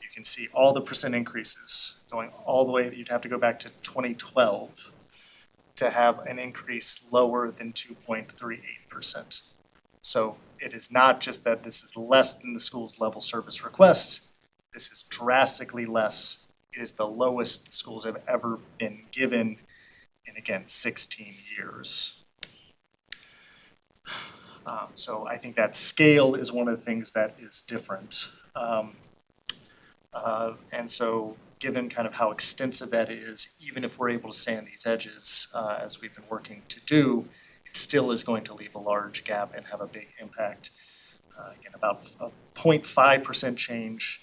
You can see all the percent increases going all the way. You'd have to go back to 2012 to have an increase lower than 2.38%. So it is not just that this is less than the school's level service request. This is drastically less. It is the lowest the schools have ever been given in, again, 16 years. So I think that scale is one of the things that is different. And so given kind of how extensive that is, even if we're able to stay on these edges, as we've been working to do, it still is going to leave a large gap and have a big impact. Again, about a 0.5% change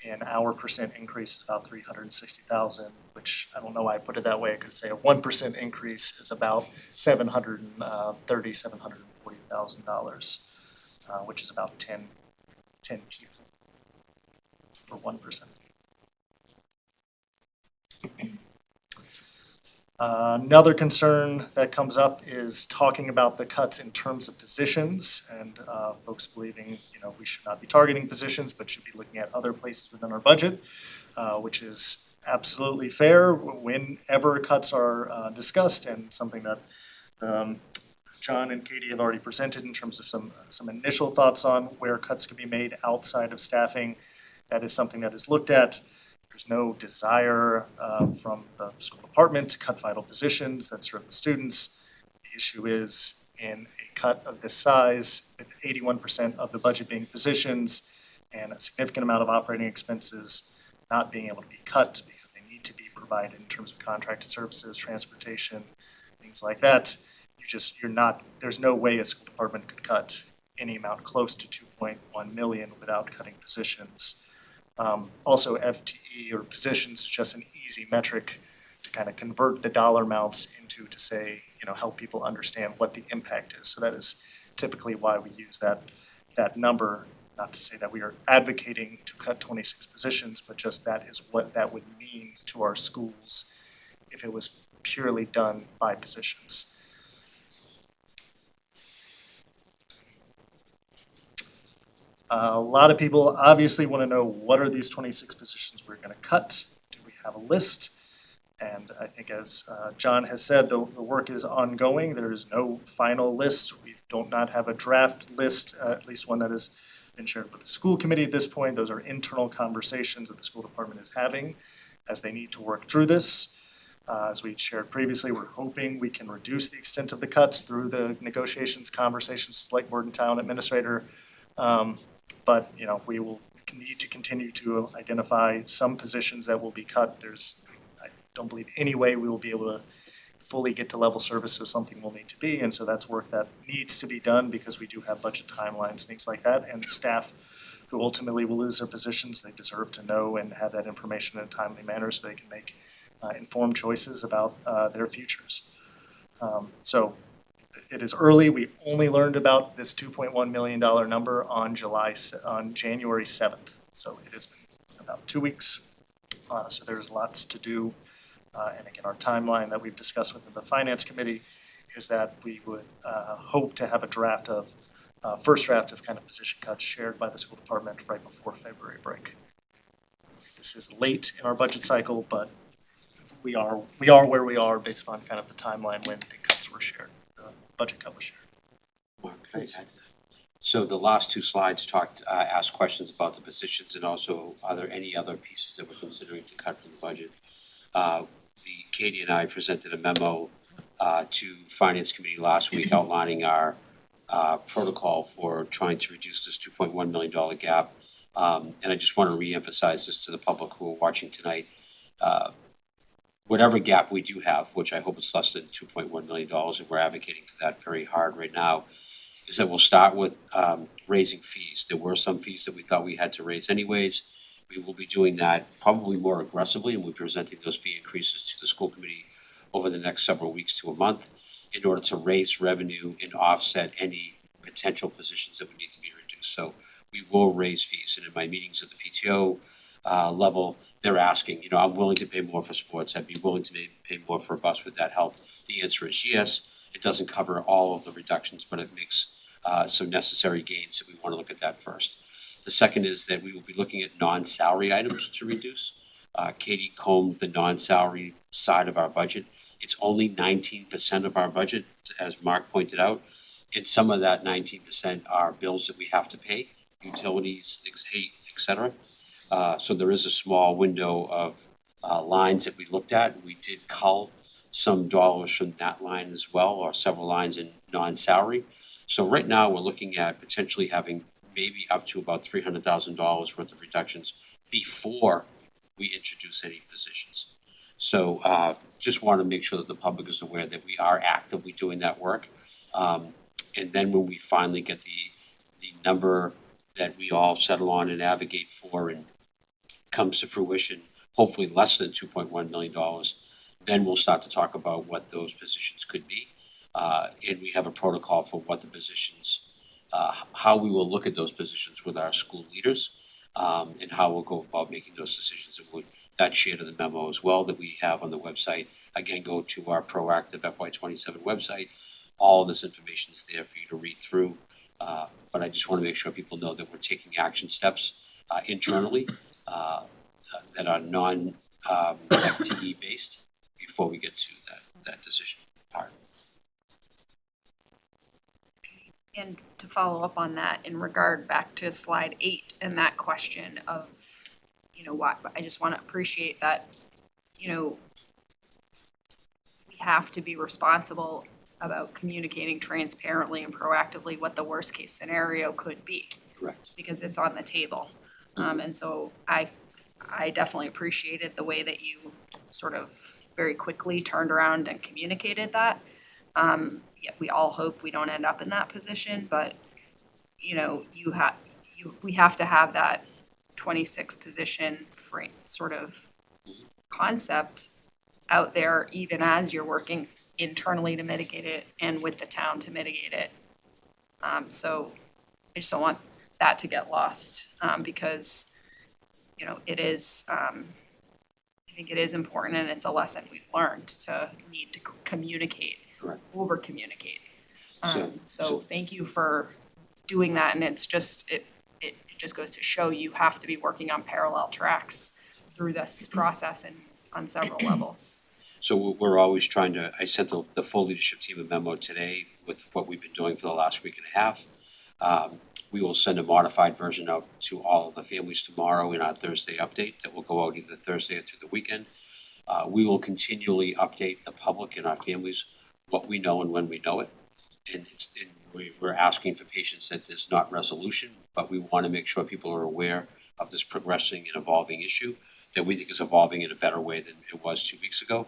in our percent increase is about $360,000, which I don't know why I put it that way. I could say a 1% increase is about $740,000, which is about 10 people for 1%. Another concern that comes up is talking about the cuts in terms of positions and folks believing, we should not be targeting positions, but should be looking at other places within our budget, which is absolutely fair whenever cuts are discussed, and something that John and Katie have already presented in terms of some initial thoughts on where cuts could be made outside of staffing. That is something that is looked at. There's no desire from the school department to cut vital positions that serve the students. The issue is, in a cut of this size, with 81% of the budget being positions and a significant amount of operating expenses not being able to be cut because they need to be provided in terms of contracted services, transportation, things like that. There's no way a school department could cut any amount close to 2.1 million without cutting positions. Also, FTE or positions is just an easy metric to kind of convert the dollar amounts into, to say, help people understand what the impact is. So that is typically why we use that number, not to say that we are advocating to cut 26 positions, but just that is what that would mean to our schools if it was purely done by positions. A lot of people obviously want to know, what are these 26 positions we're going to cut? Do we have a list? And I think, as John has said, the work is ongoing. There is no final list. We do not have a draft list, at least one that has been shared with the school committee at this point. Those are internal conversations that the school department is having as they need to work through this. As we shared previously, we're hoping we can reduce the extent of the cuts through the negotiations, conversations, like board and town administrator. But we will need to continue to identify some positions that will be cut. I don't believe any way we will be able to fully get to level service, so something will need to be. And so that's work that needs to be done because we do have budget timelines, things like that. And staff who ultimately will lose their positions, they deserve to know and have that information in a timely manner so they can make informed choices about their futures. So it is early. We only learned about this $2.1 million number on January 7th. So it has been about 2 weeks. So there's lots to do. And again, our timeline that we've discussed within the finance committee is that we would hope to have a draft of first draft of kind of position cuts shared by the school department right before February break. This is late in our budget cycle, but we are where we are based upon kind of the timeline when the cuts were shared, the budget cut was shared. Mark, can I add to that? So the last two slides asked questions about the positions and also are there any other pieces that we're considering to cut from the budget? Katie and I presented a memo to Finance Committee last week outlining our protocol for trying to reduce this $2.1 million gap. And I just want to reemphasize this to the public who are watching tonight. Whatever gap we do have, which I hope is less than $2.1 million, and we're advocating for that very hard right now, is that we'll start with raising fees. There were some fees that we thought we had to raise anyways. We will be doing that probably more aggressively, and we'll be presenting those fee increases to the school committee over the next several weeks to a month in order to raise revenue and offset any potential positions that would need to be reduced. So we will raise fees, and in my meetings at the PTO level, they're asking, I'm willing to pay more for sports. I'd be willing to pay more for a bus. Would that help? The answer is yes. It doesn't cover all of the reductions, but it makes some necessary gains, so we want to look at that first. The second is that we will be looking at non-salary items to reduce. Katie combed the non-salary side of our budget. It's only 19% of our budget, as Mark pointed out. And some of that 19% are bills that we have to pay, utilities, et cetera. So there is a small window of lines that we looked at. We did cull some dollars from that line as well, or several lines in non-salary. So right now, we're looking at potentially having maybe up to about $300,000 worth of reductions before we introduce any positions. So just want to make sure that the public is aware that we are actively doing that work. And then when we finally get the number that we all settle on and advocate for and comes to fruition, hopefully less than $2.1 million, then we'll start to talk about what those positions could be. And we have a protocol for what the positions, how we will look at those positions with our school leaders, and how we'll go about making those decisions. And that's shared in the memo as well that we have on the website. Again, go to our proactive FY27 website. All of this information is there for you to read through. But I just want to make sure people know that we're taking action steps internally that are non-FTE based before we get to that decision part. And to follow up on that in regard back to slide 8 and that question of, why, I just want to appreciate that, we have to be responsible about communicating transparently and proactively what the worst case scenario could be. Correct. Because it's on the table. And so I definitely appreciated the way that you sort of very quickly turned around and communicated that. Yeah, we all hope we don't end up in that position, but we have to have that 26 position frame sort of concept out there, even as you're working internally to mitigate it and with the town to mitigate it. So I just don't want that to get lost, because it is, I think it is important, and it's a lesson we've learned to need to communicate. Correct. Over communicate. So Thank you for doing that, and it's just, it just goes to show you have to be working on parallel tracks through this process and on several levels. So we're always trying to, I sent the full leadership team a memo today with what we've been doing for the last week and a half. We will send a modified version out to all of the families tomorrow in our Thursday update that will go out either Thursday or through the weekend. We will continually update the public and our families what we know and when we know it. And we're asking for patience that there's not resolution, but we want to make sure people are aware of this progressing and evolving issue that we think is evolving in a better way than it was 2 weeks ago.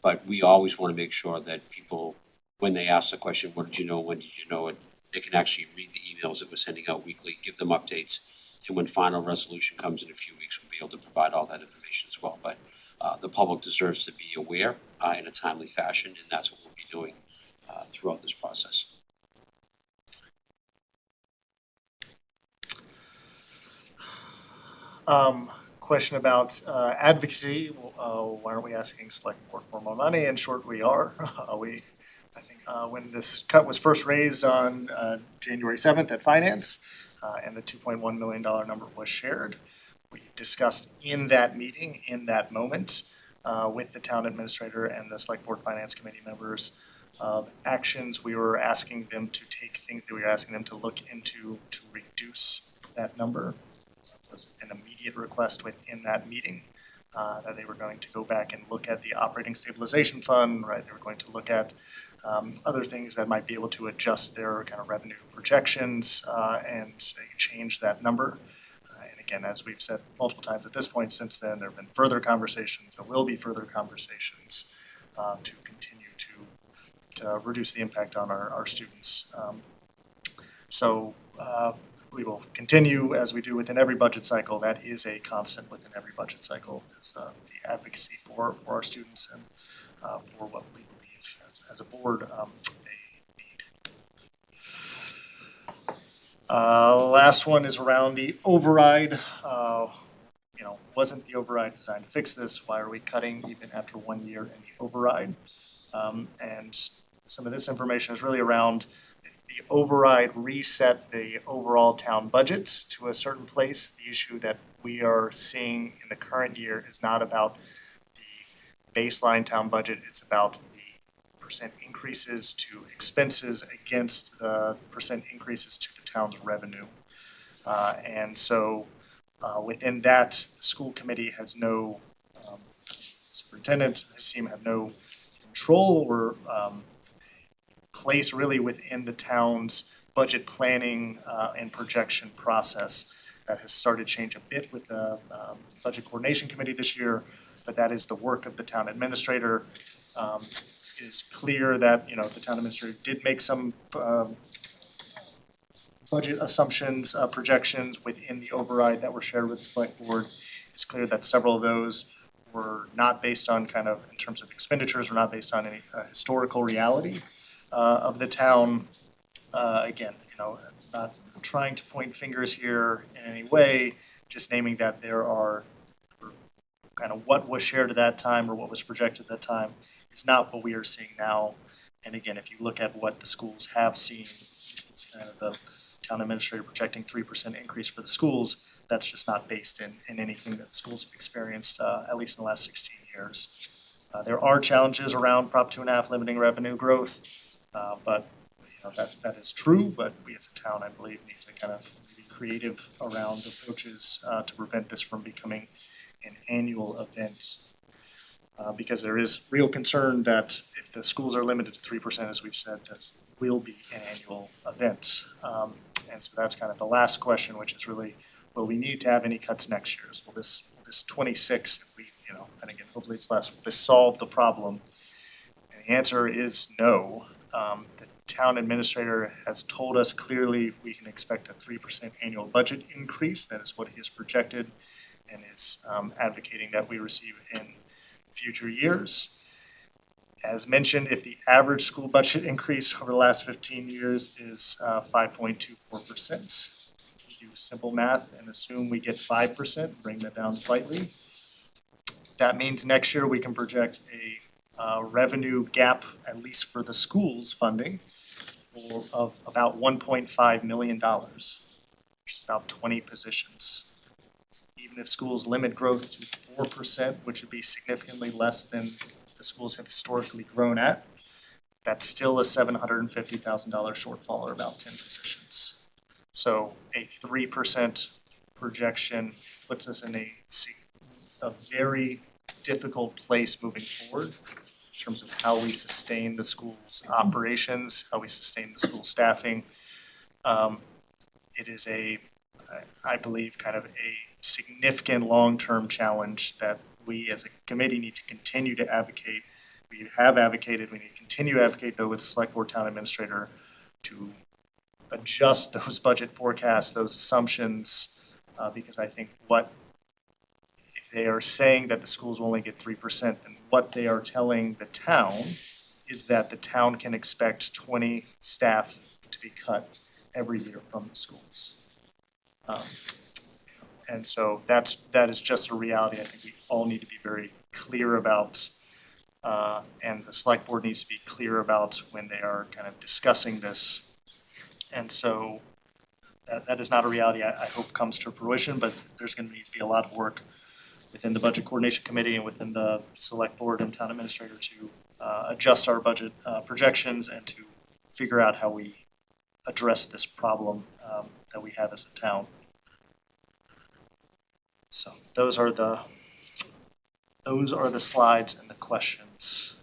But we always want to make sure that people, when they ask the question, what did you know, when did you know it, they can actually read the emails that we're sending out weekly, give them updates, and when final resolution comes in a few weeks, we'll be able to provide all that information as well. But the public deserves to be aware in a timely fashion, and that's what we'll be doing throughout this process. Question about advocacy. Why aren't we asking select board for more money? In short, we are. I think when this cut was first raised on January 7th at Finance, and the $2.1 million number was shared. We discussed in that meeting, in that moment, with the town administrator and the select board finance committee members, actions we were asking them to take, things that we were asking them to look into to reduce that number. It was an immediate request within that meeting, that they were going to go back and look at the operating stabilization fund, right? They were going to look at other things that might be able to adjust their kind of revenue projections and change that number. And again, as we've said multiple times at this point since then, there have been further conversations, there will be further conversations to continue to reduce the impact on our students. So we will continue as we do within every budget cycle. That is a constant within every budget cycle, is the advocacy for our students and for what we believe as a board they need. Last one is around the override. Wasn't the override designed to fix this? Why are we cutting even after 1 year in the override? And some of this information is really around the override reset the overall town budget to a certain place. The issue that we are seeing in the current year is not about the baseline town budget, it's about the percent increases to expenses against the percent increases to the town's revenue. And so within that, the school committee has no, superintendent, his team have no control or place really within the town's budget planning and projection process. That has started to change a bit with the budget coordination committee this year, but that is the work of the town administrator. It is clear that, the town administrator did make some budget assumptions, projections within the override that were shared with the select board. It's clear that several of those were not based on kind of, in terms of expenditures, were not based on any historical reality of the town. Again, not trying to point fingers here in any way, just naming that there are kind of what was shared at that time or what was projected at that time is not what we are seeing now. And again, if you look at what the schools have seen, it's kind of the town administrator projecting 3% increase for the schools. That's just not based in anything that the schools have experienced, at least in the last 16 years. There are challenges around Prop 2.5 limiting revenue growth, but that is true. But we as a town, I believe, need to kind of be creative around approaches to prevent this from becoming an annual event. Because there is real concern that if the schools are limited to 3%, as we've said, that will be an annual event. And so that's kind of the last question, which is really, will we need to have any cuts next year? Will this 26, if we, and again, hopefully it's less, will this solve the problem? And the answer is no. The town administrator has told us clearly we can expect a 3% annual budget increase. That is what he has projected and is advocating that we receive in future years. As mentioned, if the average school budget increase over the last 15 years is 5.24%, we do simple math and assume we get 5%, bring that down slightly. That means next year we can project a revenue gap, at least for the schools funding, of about $1.5 million, which is about 20 positions. Even if schools limit growth to 4%, which would be significantly less than the schools have historically grown at, that's still a $750,000 shortfall, or about 10 positions. So a 3% projection puts us in a very difficult place moving forward in terms of how we sustain the school's operations, how we sustain the school staffing. It is I believe, kind of a significant long-term challenge that we as a committee need to continue to advocate. We have advocated, we need to continue to advocate though with the select board town administrator to adjust those budget forecasts, those assumptions, because I think if they are saying that the schools will only get 3%, then what they are telling the town is that the town can expect 20 staff to be cut every year from the schools. And so that is just a reality I think we all need to be very clear about. And the select board needs to be clear about when they are kind of discussing this. And so that is not a reality I hope comes to fruition, but there's going to need to be a lot of work within the budget coordination committee and within the select board and town administrator to adjust our budget projections and to figure out how we address this problem that we have as a town. So those are the slides and the questions.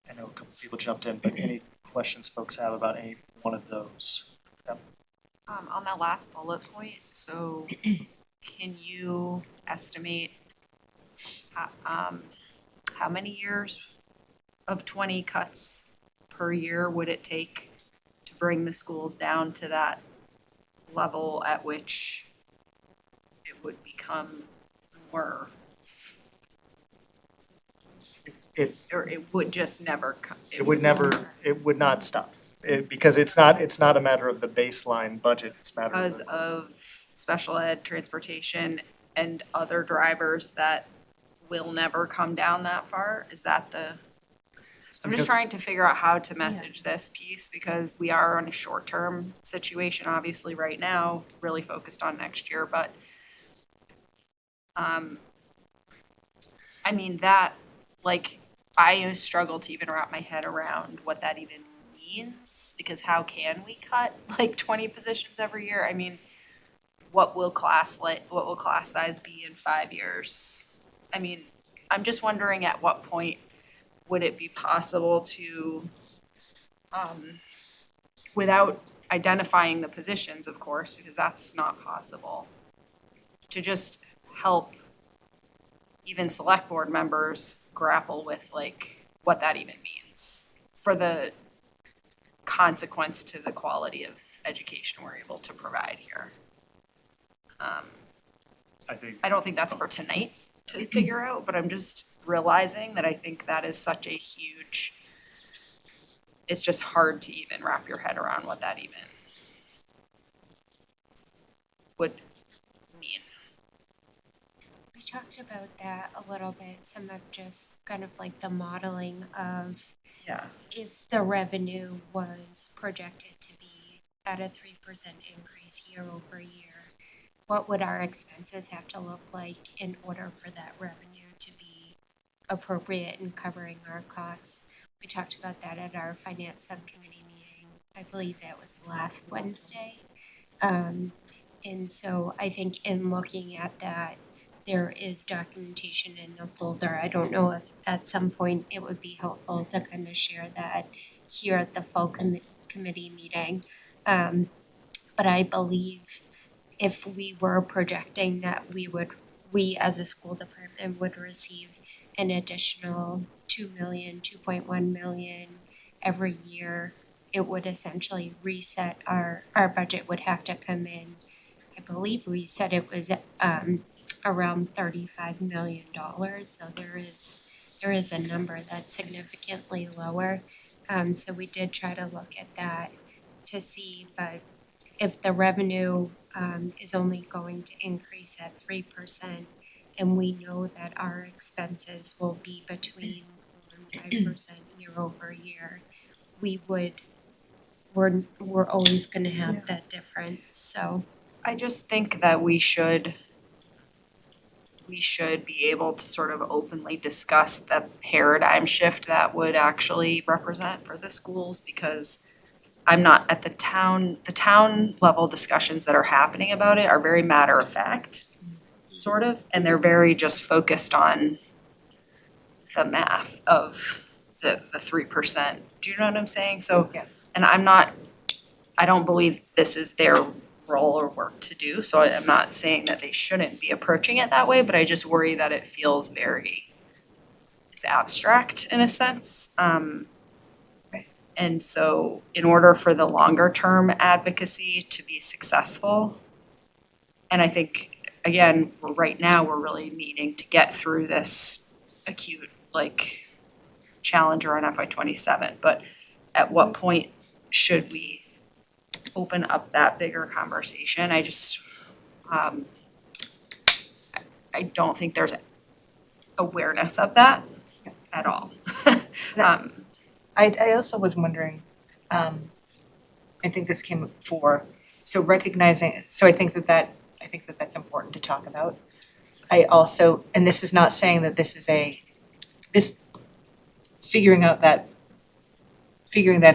I know a couple people jumped in, but any questions folks have about any one of those? Yep. On that last bullet point, so can you estimate how many years of 20 cuts per year would it take to bring the schools down to that level at which it would become more, or it would just never come? It would not stop. Because it's not a matter of the baseline budget, it's a matter Because of. of special ed, transportation, and other drivers that will never come down that far? Is that the? I'm just Because- trying to figure out how to message this piece, because we are on a short-term situation, obviously, right now, really focused on next year, but I mean, that, like, I struggle to even wrap my head around what that even means, because how can we cut like 20 positions every year? I mean, what will class size be in 5 years? I mean, I'm just wondering at what point would it be possible to, without identifying the positions, of course, because that's not possible, to just help even select board members grapple with like what that even means for the consequence to the quality of education we're able to provide here. I don't think that's for tonight to figure out, but I'm just realizing that I think that is such a huge, it's just hard to even wrap your head around what that even would mean. We talked about that a little bit, some of just kind of like the modeling of Yeah. if the revenue was projected to be at a 3% increase year over year, what would our expenses have to look like in order for that revenue to be appropriate in covering our costs? We talked about that at our finance subcommittee meeting. I believe that was last Wednesday. And so I think in looking at that, there is documentation in the folder. I don't know if at some point it would be helpful to kind of share that here at the full committee meeting. But I believe if we were projecting that we as a school department would receive an additional 2 million, 2.1 million every year, it would essentially reset our budget would have to come in. I believe we said it was around $35 million. So there is a number that's significantly lower. So we did try to look at that to see, but if the revenue is only going to increase at 3%, and we know that our expenses will be between 4 and 5% year over year, we're always gonna have that difference, so. I just think that we should be able to sort of openly discuss the paradigm shift that would actually represent for the schools, because I'm not at the town level discussions that are happening about it are very matter of fact, sort of, and they're very just focused on the math of the 3%. Do you know what I'm saying? So, Yeah. and I don't believe this is their role or work to do, so I'm not saying that they shouldn't be approaching it that way, but I just worry that it feels it's abstract in a sense. And so in order for the longer term advocacy to be successful, and I think, again, right now, we're really needing to get through this acute, like, challenger on FY '27, but at what point should we open up that bigger conversation? I just, I don't think there's awareness of that. at all. I also was wondering, I think this came up before, so recognizing, so I think that that's important to talk about. I also, and this is not saying that this is figuring that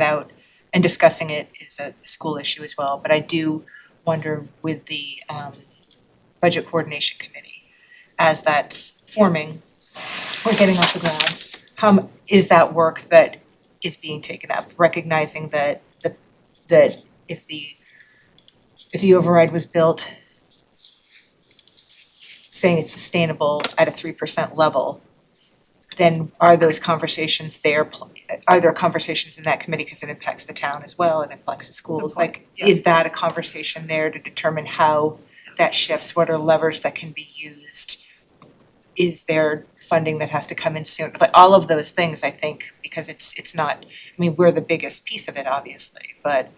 out and discussing it is a school issue as well, but I do wonder with the budget coordination committee, as that's forming or getting off the ground, how is that work that is being taken up, recognizing that if the override was built saying it's sustainable at a 3% level, then are those conversations there, are there conversations in that committee, because it impacts the town as well, it impacts the schools, Good point, like, yeah. is that a conversation there to determine how that shifts, what are levers that can be used? Is there funding that has to come in soon? But all of those things, I think, because it's not, I mean, we're the biggest piece of it, obviously, but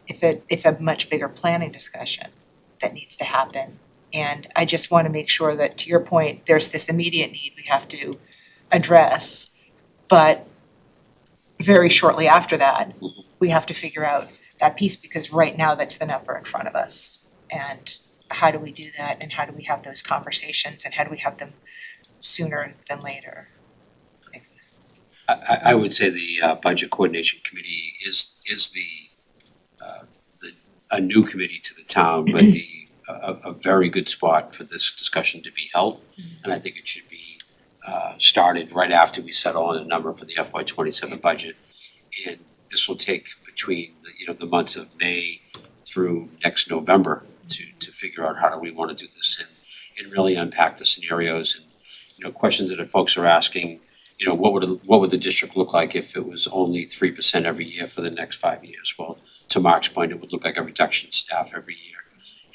it's a much bigger planning discussion that needs to happen. And I just want to make sure that, to your point, there's this immediate need we have to address, but very shortly after that, we have to figure out that piece, because right now that's the number in front of us. And how do we do that, and how do we have those conversations, and how do we have them sooner than later? I would say the budget coordination committee is a new committee to the town, but a very good spot for this discussion to be held. And I think it should be started right after we settle on a number for the FY '27 budget. And this will take between the months of May through next November to figure out how do we want to do this and really unpack the scenarios and questions that folks are asking. What would the district look like if it was only 3% every year for the next 5 years? Well, to Mark's point, it would look like a reduction in staff every year.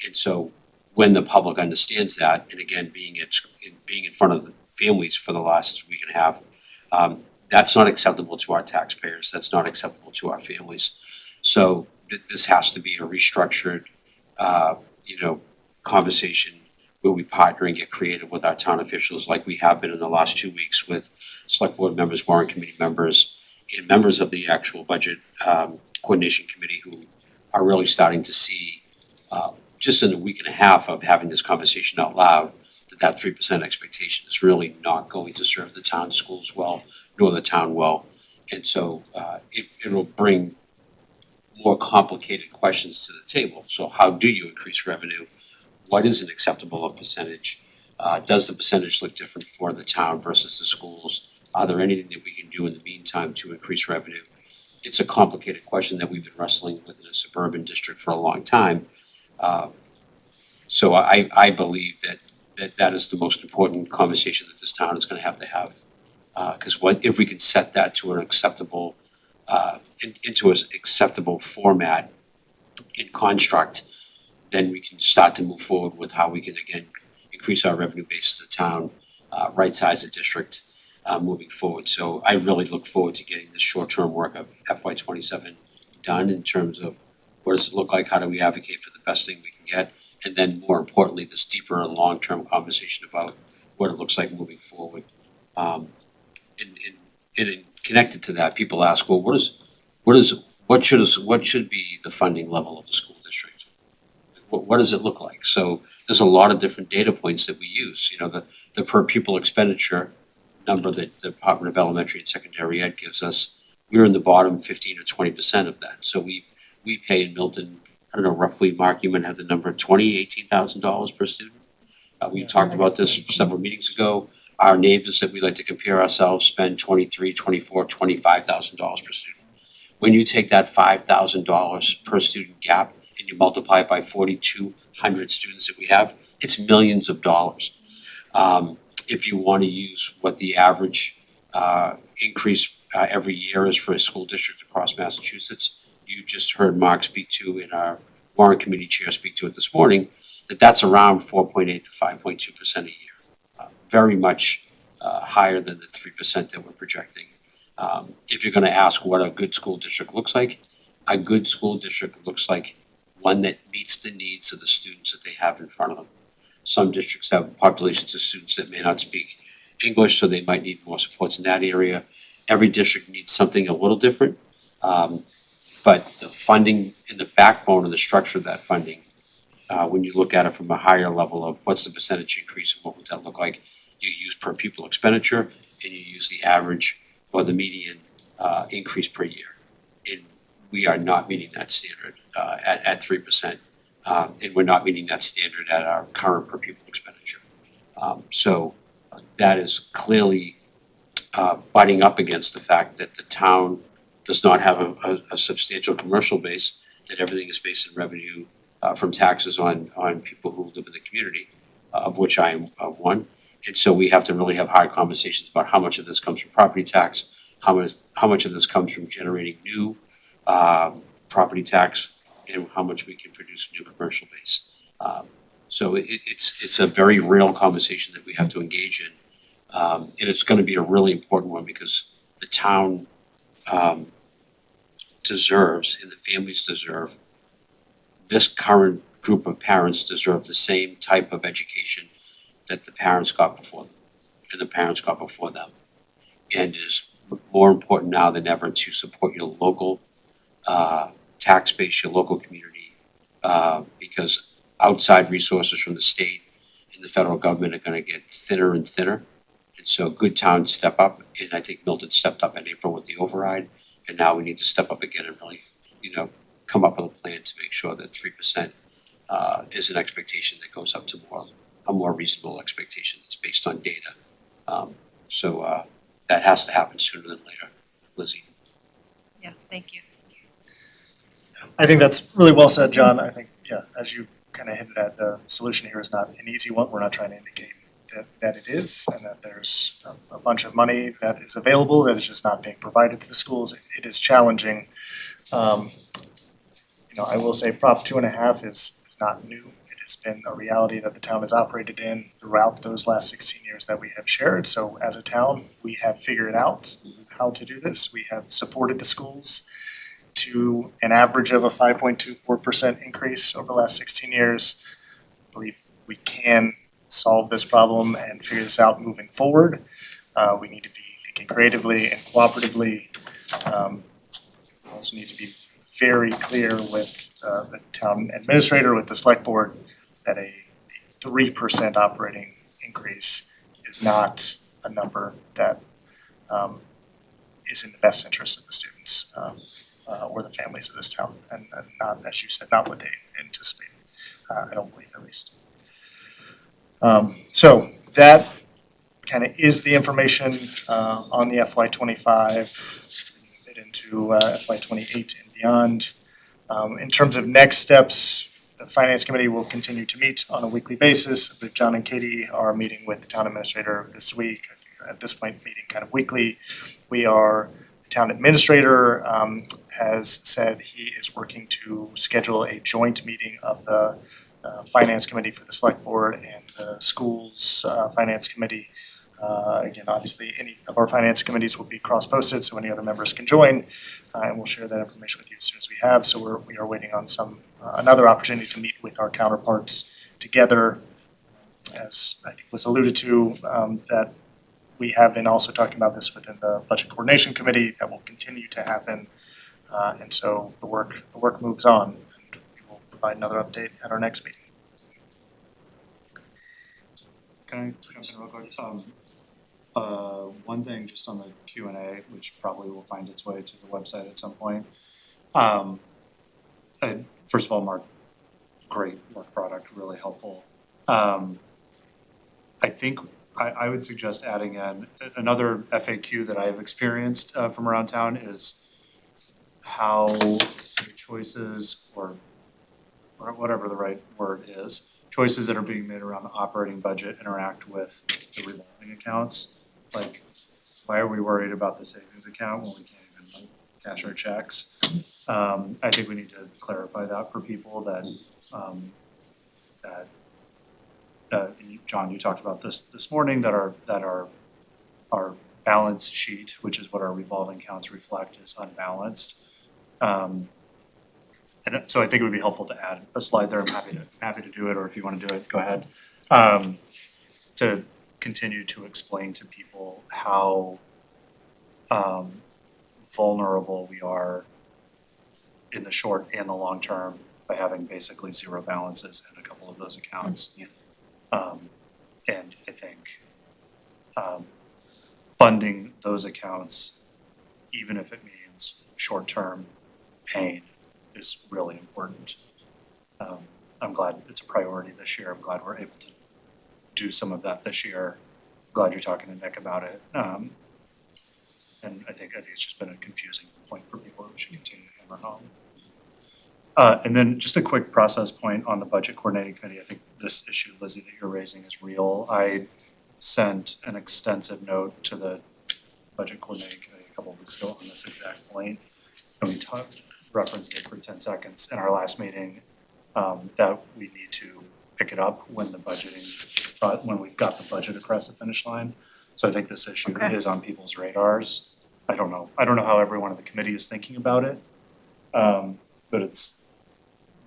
And so when the public understands that, and again, being in front of the families for the last week and a half, that's not acceptable to our taxpayers. That's not acceptable to our families. So this has to be a restructured, conversation where we partner and get creative with our town officials, like we have been in the last 2 weeks with select board members, warrant committee members, and members of the actual budget coordination committee, who are really starting to see, just in a week and a half of having this conversation out loud, that 3% expectation is really not going to serve the town schools well, nor the town well. And so it'll bring more complicated questions to the table. So how do you increase revenue? What is an acceptable percentage? Does the percentage look different for the town versus the schools? Are there anything that we can do in the meantime to increase revenue? It's a complicated question that we've been wrestling with in a suburban district for a long time. So I believe that is the most important conversation that this town is going to have. Because what if we can set that to an acceptable, into an acceptable format and construct, then we can start to move forward with how we can, again, increase our revenue base as a town, right-size the district, moving forward. So I really look forward to getting this short-term work of FY '27 done in terms of what does it look like, how do we advocate for the best thing we can get, and then more importantly, this deeper and long-term conversation about what it looks like moving forward. And connected to that, people ask, well, what should be the funding level of the school district? What does it look like? So there's a lot of different data points that we use. The per pupil expenditure number that the Department of Elementary and Secondary Ed gives us, we're in the bottom 15 or 20% of that. So we pay in Milton, I don't know, roughly, Mark, you might have the number, $18,000 per student. We talked about this several meetings ago. Our neighbors that we like to compare ourselves spend $23,000, $24,000, $25,000 per student. When you take that $5,000 per student gap and you multiply it by 4,200 students that we have, it's millions of dollars. If you want to use what the average increase every year is for a school district across Massachusetts, you just heard Mark speak to, and our warrant committee chair speak to it this morning, that's around 4.8 to 5.2% a year. Very much higher than the 3% that we're projecting. If you're going to ask what a good school district looks like, a good school district looks like one that meets the needs of the students that they have in front of them. Some districts have populations of students that may not speak English, so they might need more supports in that area. Every district needs something a little different. But the funding and the backbone of the structure of that funding, when you look at it from a higher level of what's the percentage increase and what would that look like, you use per pupil expenditure and you use the average or the median increase per year. And we are not meeting that standard at 3%. And we're not meeting that standard at our current per pupil expenditure. So that is clearly butting up against the fact that the town does not have a substantial commercial base, that everything is based in revenue from taxes on people who live in the community, of which I am one. And so we have to really have hard conversations about how much of this comes from property tax, how much of this comes from generating new property tax, and how much we can produce new commercial base. So it's a very real conversation that we have to engage in. And it's gonna be a really important one because the town deserves, and the families deserve, this current group of parents deserve the same type of education that the parents got before them, and the parents got before them. And it is more important now than ever to support your local tax base, your local community, because outside resources from the state and the federal government are gonna get thinner and thinner. And so good towns step up, and I think Milton stepped up in April with the override, and now we need to step up again and really, come up with a plan to make sure that 3% is an expectation that goes up to a more reasonable expectation that's based on data. So that has to happen sooner than later. Lizzie? Yeah, thank you. I think that's really well said, John. I think, yeah, as you kind of hinted at, the solution here is not an easy one. We're not trying to indicate that it is, and that there's a bunch of money that is available that is just not being provided to the schools. It is challenging. I will say Prop 2.5 is not new. It has been a reality that the town has operated in throughout those last 16 years that we have shared. So as a town, we have figured out how to do this. We have supported the schools to an average of a 5.24% increase over the last 16 years. I believe we can solve this problem and figure this out moving forward. We need to be thinking creatively and cooperatively. We also need to be very clear with the town administrator, with the select board, that a 3% operating increase is not a number that is in the best interest of the students or the families of this town, and not, as you said, not what they anticipate. I don't believe, at least. So that kind of is the information on the FY25, a bit into FY28 and beyond. In terms of next steps, the Finance Committee will continue to meet on a weekly basis. I believe John and Katie are meeting with the town administrator this week. I think at this point, meeting kind of weekly. The town administrator has said he is working to schedule a joint meeting of the Finance Committee for the Select Board and the Schools Finance Committee. Again, obviously, any of our finance committees will be cross-posted, so any other members can join, and we'll share that information with you as soon as we have. So we are waiting on another opportunity to meet with our counterparts together, as I think was alluded to, that we have been also talking about this within the Budget Coordination Committee. That will continue to happen, and so the work moves on. And we will provide another update at our next meeting. Can I jump in real quick? One thing just on the Q&A, which probably will find its way to the website at some point. First of all, Mark, great work product, really helpful. I think I would suggest adding in another FAQ that I have experienced from around town is how the choices or whatever the right word is, choices that are being made around the operating budget interact with the revolving accounts. Like, why are we worried about the savings account when we can't even cash our checks? I think we need to clarify that for people that John, you talked about this morning, that our balance sheet, which is what our revolving accounts reflect, is unbalanced. And so I think it would be helpful to add a slide there. I'm happy to do it, or if you want to do it, go ahead. To continue to explain to people how vulnerable we are in the short and the long term by having basically zero balances in a couple of those accounts. And I think funding those accounts, even if it means short-term pain, is really important. I'm glad it's a priority this year. I'm glad we're able to do some of that this year. Glad you're talking to Nick about it. And I think it's just been a confusing point for people that we should continue to hammer home. And then just a quick process point on the budget coordinating committee. I think this issue, Lizzie, that you're raising is real. I sent an extensive note to the budget coordinating committee a couple of weeks ago on this exact point. And we referenced it for 10 seconds in our last meeting, that we need to pick it up when the budgeting, when we've got the budget across the finish line. So I think this issue is on people's radars. I don't know how everyone in the committee is thinking about it. But it's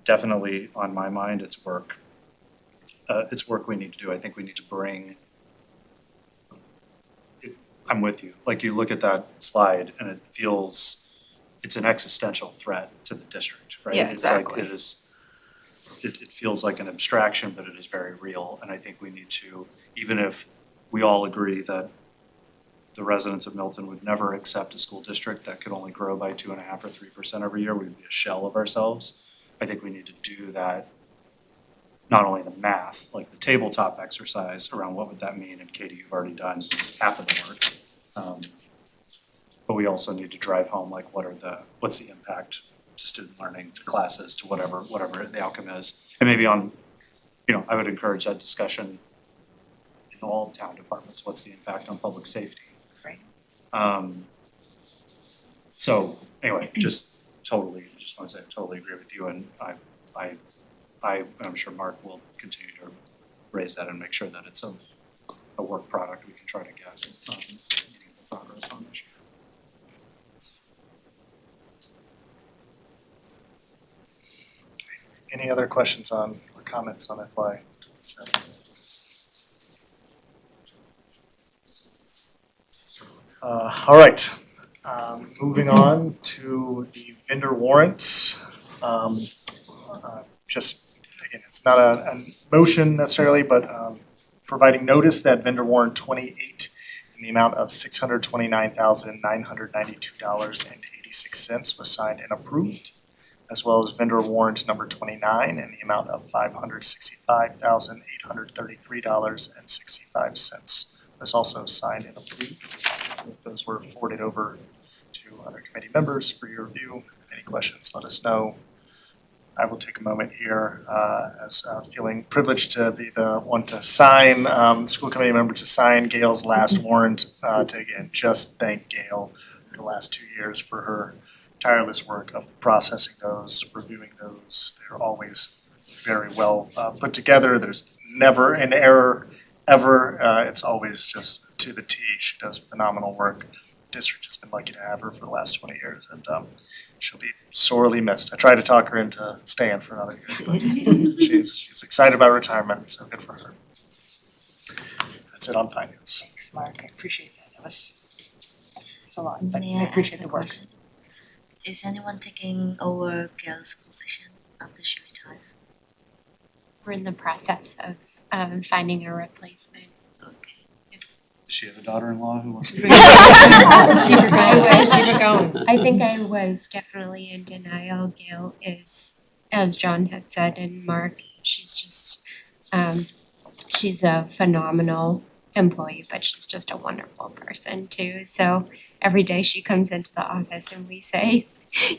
definitely on my mind. It's work we need to do. I think we need to bring, I'm with you. Like, you look at that slide and it feels, it's an existential threat to the district, right? Yeah, exactly. It's like, it feels like an abstraction, but it is very real. And I think we need to, even if we all agree that the residents of Milton would never accept a school district that could only grow by 2.5% or 3% every year, we'd be a shell of ourselves. I think we need to do that, not only the math, like the tabletop exercise around what would that mean, and Katie, you've already done half of the work. But we also need to drive home, like, what's the impact to student learning, to classes, to whatever the outcome is. And maybe I would encourage that discussion in all town departments. What's the impact on public safety? Right. So anyway, just want to say I totally agree with you, and I'm sure Mark will continue to raise that and make sure that it's a work product we can try to get meaningful progress on this year. Any other questions on or comments on FY 27? All right, moving on to the vendor warrants. Just, again, it's not a motion necessarily, but providing notice that vendor warrant 28 in the amount of $629,992.86 was signed and approved, as well as vendor warrant number 29 in the amount of $565,833.65 was also signed and approved. If those were forwarded over to other committee members for your review, any questions, let us know. I will take a moment here as feeling privileged to be the one to sign, school committee member to sign Gail's last warrant, to again just thank Gail for the last 2 years for her tireless work of processing those, reviewing those. They're always very well put together. There's never an error ever. It's always just to the T. She does phenomenal work. The district has been lucky to have her for the last 20 years, and she'll be sorely missed. I tried to talk her into staying for another year, but she's excited about retirement, so good for her. That's it on finance. Thanks, Mark. I appreciate that. It's a lot, but May I I appreciate ask the a work. question? Is anyone taking over Gail's position after she retired? We're in the process of finding a replacement. Okay. Does she have a daughter-in-law who wants to? I think I was definitely in denial. Gail is, as John had said, and Mark, she's just, she's a phenomenal employee, but she's just a wonderful person too. So every day she comes into the office and we say,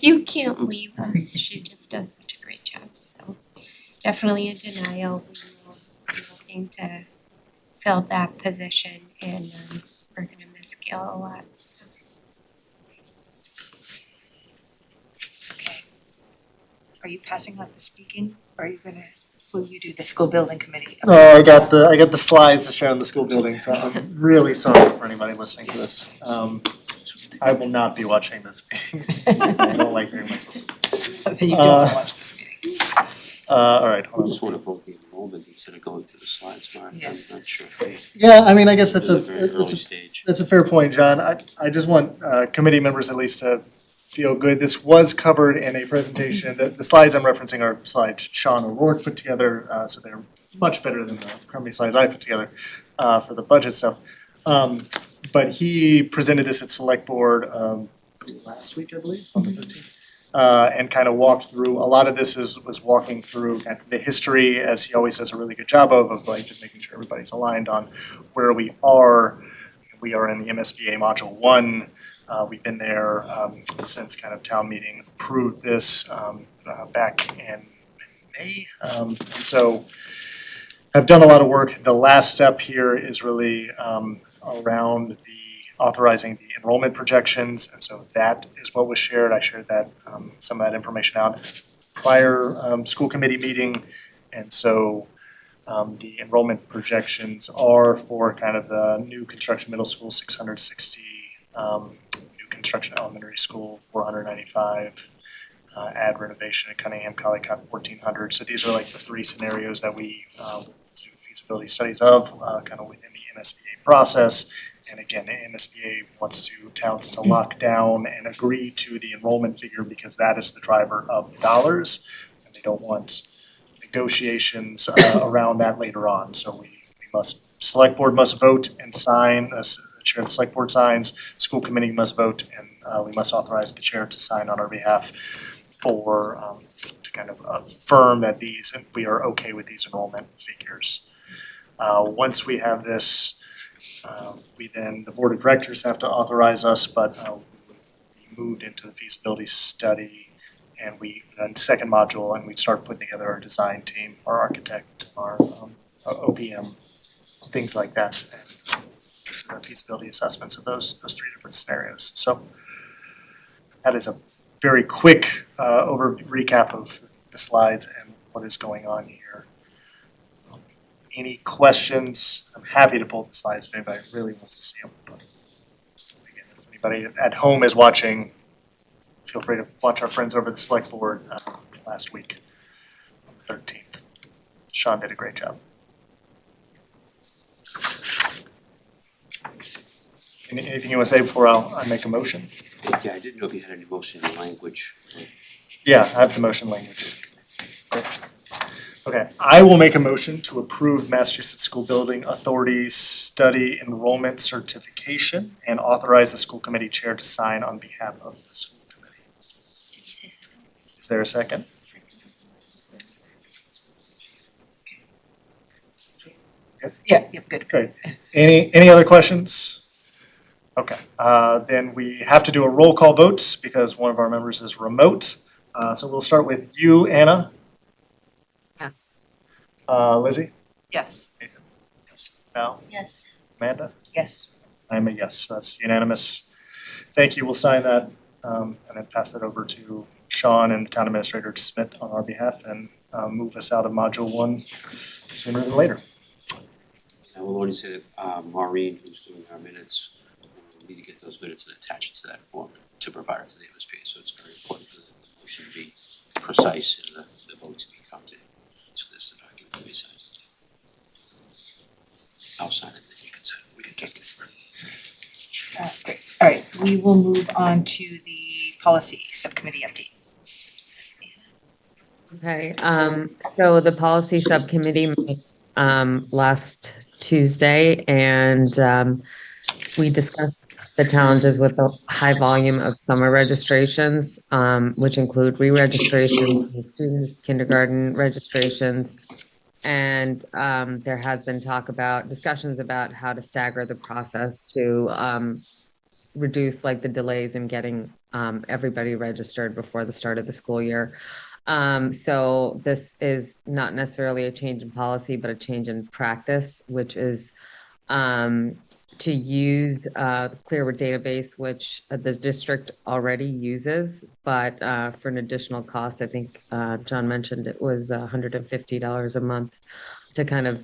you can't leave us. She just does such a great job. So definitely in denial. We will be looking to fill that position, and we're gonna miss Gail a lot, so. Okay. Are you passing out the speaking, or will you do the school building committee? I got the slides to share on the school building, so I'm really sorry for anybody listening to this. I will not be watching this meeting. I don't like hearing myself. Then you don't wanna watch this meeting. All right, I hold on. just want to vote the enrollment instead of going through the slides, Mark. Yes. I'm not sure. Yeah, I mean, I guess It's that's a very early stage. that's a fair point, John. I just want committee members at least to feel good. This was covered in a presentation. The slides I'm referencing are slides Sean O'Rourke put together, so they're much better than the crummy slides I put together for the budget stuff. But he presented this at Select Board last week, I believe, on the 13th. And kind of walked through, a lot of this was walking through kind of the history, as he always does a really good job of like just making sure everybody's aligned on where we are. We are in the MSBA Module 1. We've been there since kind of town meeting approved this back in May. So I've done a lot of work. The last step here is really around the authorizing the enrollment projections, and so that is what was shared. I shared that some of that information out prior school committee meeting, and so the enrollment projections are for kind of the new construction middle school 660, new construction elementary school 495, add renovation at Cunningham Collycott 1400. So these are like the three scenarios that we do feasibility studies of, kind of within the MSBA process. And again, MSBA wants towns to lock down and agree to the enrollment figure because that is the driver of the dollars. And they don't want negotiations around that later on. So we select board must vote and sign, the chair of the select board signs, school committee must vote, and we must authorize the chair to sign on our behalf for, to kind of affirm that we are okay with these enrollment figures. Once we have this, the board of directors have to authorize us, but we moved into the feasibility study, and then the second module, and we start putting together our design team, our architect, our OPM, things like that, and feasibility assessments of those three different scenarios. So that is a very quick recap of the slides and what is going on here. Any questions? I'm happy to pull up the slides if anybody really wants to see them. But again, if anybody at home is watching, feel free to watch our friends over the select board last week on the 13th. Sean did a great job. Anything you want to say before I make a motion? Yeah, I didn't know if you had any motion in language. Yeah, I have the motion language. Okay, I will make a motion to approve Massachusetts School Building Authority study enrollment certification and authorize the school committee chair to sign on behalf of the school committee. Is there a second? Yeah, good. Great. Any other questions? Okay, then we have to do a roll call vote because one of our members is remote. So we'll start with you, Anna. Yes. Lizzie? Yes. Yes. Val? Yes. Amanda? Yes. I'm a yes, that's unanimous. Thank you, we'll sign that and then pass that over to Sean and the town administrator to submit on our behalf and move us out of module 1 sooner than later. I will only say that Maureen, who's doing our minutes, will need to get those minutes and attach it to that form to provide it to the MSP. So it's very important for the motion to be precise and the vote to be counted. So this is the document that we signed. I'll sign it, then you can sign it. We can take it for Great. All right, we will move on to the policy subcommittee update. Okay, so the policy subcommittee met last Tuesday, and we discussed the challenges with the high volume of summer registrations, which include re-registrations for students, kindergarten registrations, and there has been discussions about how to stagger the process to reduce like the delays in getting everybody registered before the start of the school year. So this is not necessarily a change in policy, but a change in practice, which is to use Clearwood database, which the district already uses, but for an additional cost, I think John mentioned it was $150 a month to kind of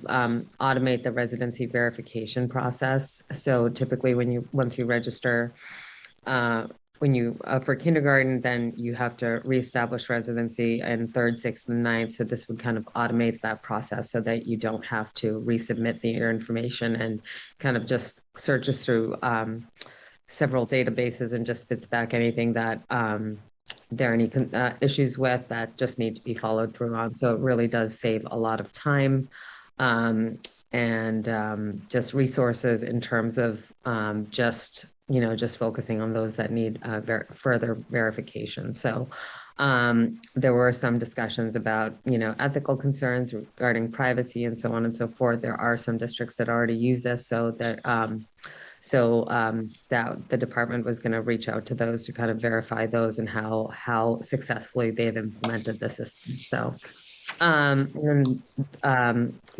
automate the residency verification process. So typically once you register when you, for kindergarten, then you have to reestablish residency in third, sixth, and ninth. So this would kind of automate that process so that you don't have to resubmit your information and kind of just searches through several databases and just spits back anything that there are any issues with that just need to be followed through on. So it really does save a lot of time and just resources in terms of just focusing on those that need further verification. So there were some discussions about ethical concerns regarding privacy and so on and so forth. There are some districts that already use this, so that that the department was going to reach out to those to kind of verify those and how successfully they've implemented the system. So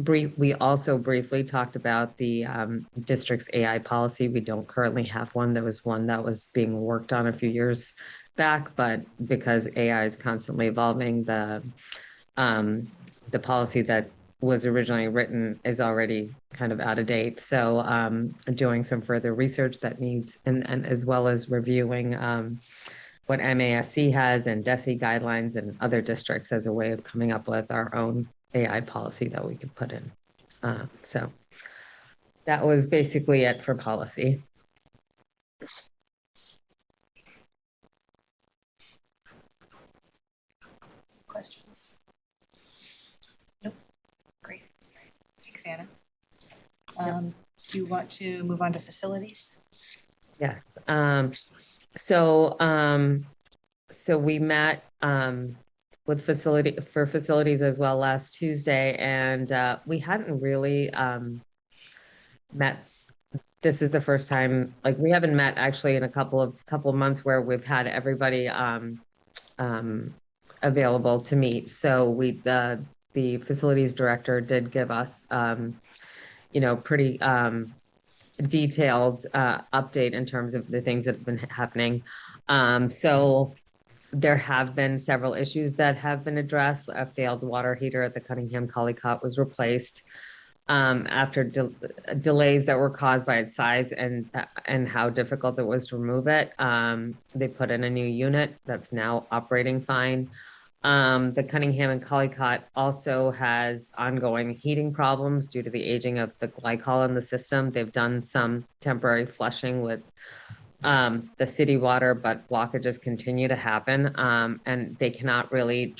we also briefly talked about the district's AI policy. We don't currently have one. There was one that was being worked on a few years back, but because AI is constantly evolving, the policy that was originally written is already kind of out of date. So doing some further research that needs, and as well as reviewing what MASC has and DESI guidelines and other districts as a way of coming up with our own AI policy that we could put in. So that was basically it for policy. Questions? Nope. Great. Thanks, Anna. Do you want to move on to facilities? Yes. So we met with facilities as well last Tuesday, and we hadn't really met. This is the first time, like we haven't met actually in a couple of months where we've had everybody available to meet. So the facilities director did give us pretty detailed update in terms of the things that have been happening. So there have been several issues that have been addressed. A failed water heater at the Cunningham Collycott was replaced after delays that were caused by its size and how difficult it was to remove it. They put in a new unit that's now operating fine. The Cunningham and Collycott also has ongoing heating problems due to the aging of the glycol in the system. They've done some temporary flushing with the city water, but blockages continue to happen. And they cannot really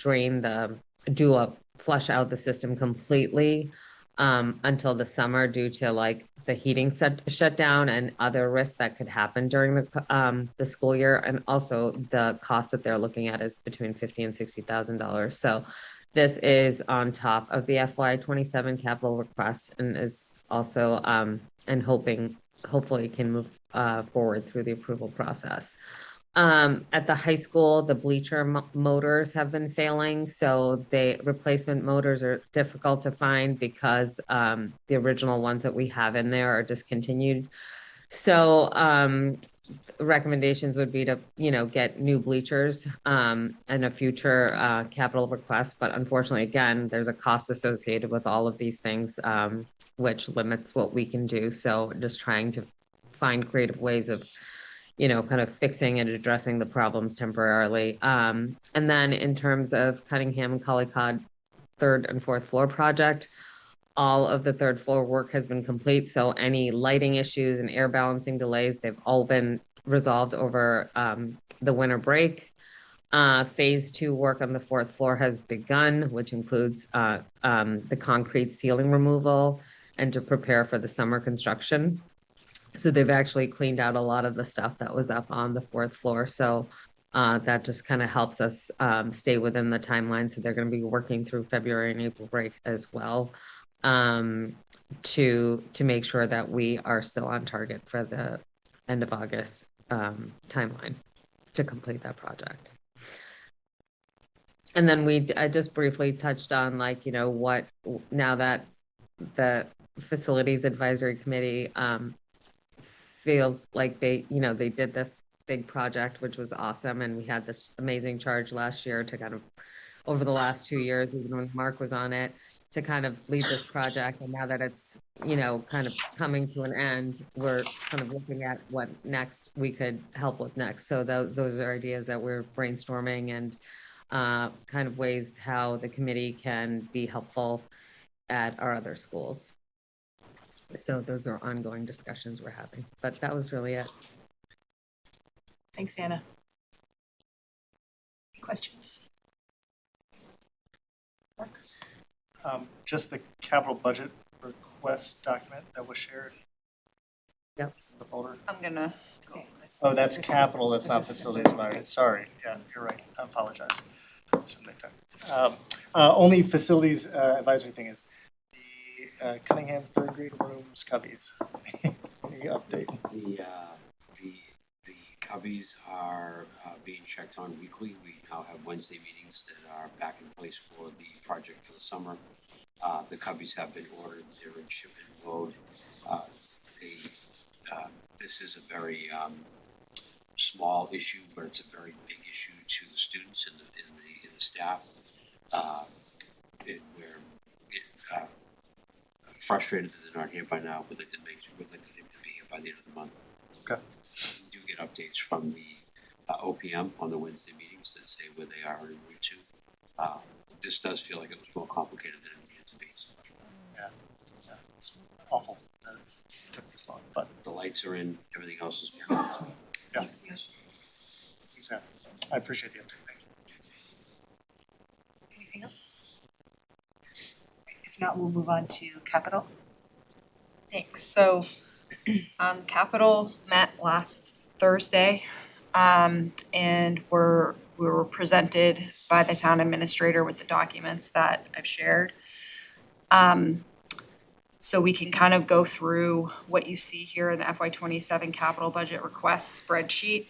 flush out the system completely until the summer due to like the heating shutdown and other risks that could happen during the school year. And also the cost that they're looking at is between $50,000 and $60,000. So this is on top of the FY27 capital request and is also and hopefully can move forward through the approval process. At the high school, the bleacher motors have been failing, so the replacement motors are difficult to find because the original ones that we have in there are discontinued. So recommendations would be to get new bleachers and a future capital request, but unfortunately, again, there's a cost associated with all of these things, which limits what we can do. So just trying to find creative ways of kind of fixing and addressing the problems temporarily. And then in terms of Cunningham and Collycott third and fourth floor project, all of the third floor work has been complete. So any lighting issues and air balancing delays, they've all been resolved over the winter break. Phase 2 work on the fourth floor has begun, which includes the concrete ceiling removal and to prepare for the summer construction. So they've actually cleaned out a lot of the stuff that was up on the fourth floor. So that just kind of helps us stay within the timeline. So they're going to be working through February and April break as well to make sure that we are still on target for the end of August timeline to complete that project. And then I just briefly touched on what now that the facilities advisory committee feels like they did this big project, which was awesome. And we had this amazing charge last year to kind of over the last 2 years, even when Mark was on it, to kind of lead this project. And now that it's, you know, kind of coming to an end, we're kind of looking at what next we could help with next. So those are ideas that we're brainstorming and kind of ways how the committee can be helpful at our other schools. So those are ongoing discussions we're having, but that was really it. Thanks, Anna. Any questions? Mark? Just the capital budget request document that was shared. Yep. It's in the folder. I'm gonna, Oh, that's This is- capital, that's this not is facilities facilities. advisory. Sorry, yeah, you're right, I apologize. Only facilities advisory thing is the Cunningham third grade rooms cubbies. Any update? The cubbies are being checked on weekly. We now have Wednesday meetings that are back in place for the project for the summer. The cubbies have been ordered, they're in ship and load. This is a very small issue, but it's a very big issue to the students and the staff. We're frustrated that they're not here by now. We'd like to them to be here by the end of the month. Okay. We do get updates from the OPM on the Wednesday meetings that say where they are en route to. This does feel like it was more complicated than it needed to be. Yeah, it's awful that it took this long, but The lights are in, everything else is. yeah. Exactly. I appreciate the update, thank you. Anything else? If not, we'll move on to capital. thanks. So, Capital met last Thursday, and we were presented by the town administrator with the documents that I've shared. So we can kind of go through what you see here in the FY27 capital budget request spreadsheet.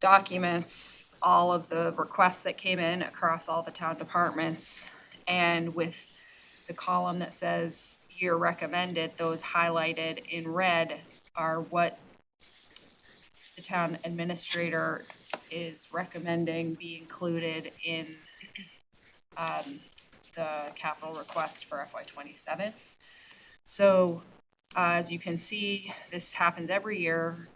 Documents all of the requests that came in across all the town departments, and with the column that says year recommended, those highlighted in red are what the town administrator is recommending be included in the capital request for FY27. So as you can see, this happens every year.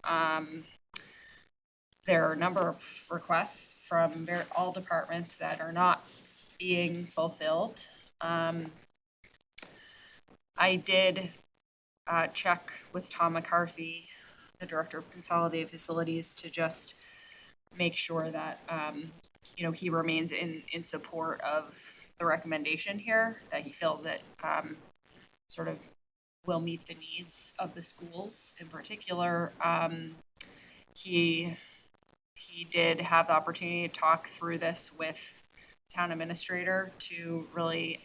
There are a number of requests from all departments that are not being fulfilled. I did check with Tom McCarthy, the Director of Consolidated Facilities, to just make sure that, he remains in support of the recommendation here, that he feels it sort of will meet the needs of the schools in particular. He did have the opportunity to talk through this with town administrator to really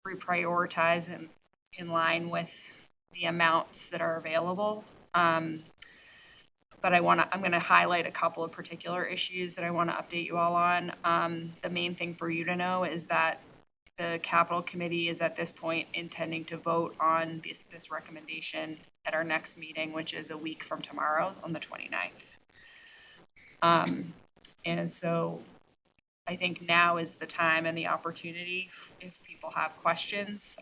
reprioritize in line with the amounts that are available. But I'm gonna highlight a couple of particular issues that I wanna update you all on. The main thing for you to know is that the capital committee is at this point intending to vote on this recommendation at our next meeting, which is a week from tomorrow on the 29th. And so I think now is the time and the opportunity, if people have questions,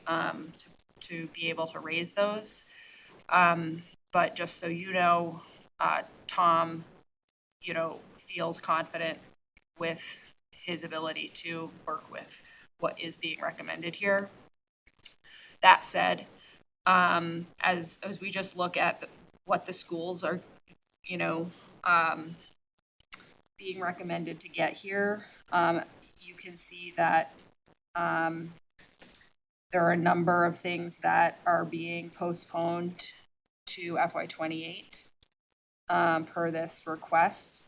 to be able to raise those. But just so you know, Tom, feels confident with his ability to work with what is being recommended here. That said, as we just look at what the schools are, being recommended to get here, you can see that there are a number of things that are being postponed to FY28 per this request.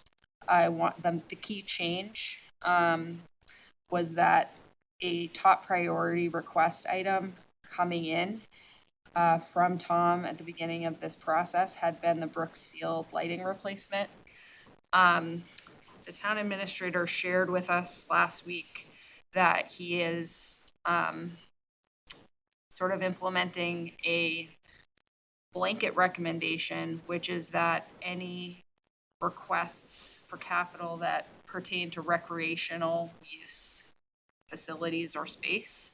The key change was that a top priority request item coming in from Tom at the beginning of this process had been the Brooksfield lighting replacement. The town administrator shared with us last week that he is sort of implementing a blanket recommendation, which is that any requests for capital that pertain to recreational use facilities or space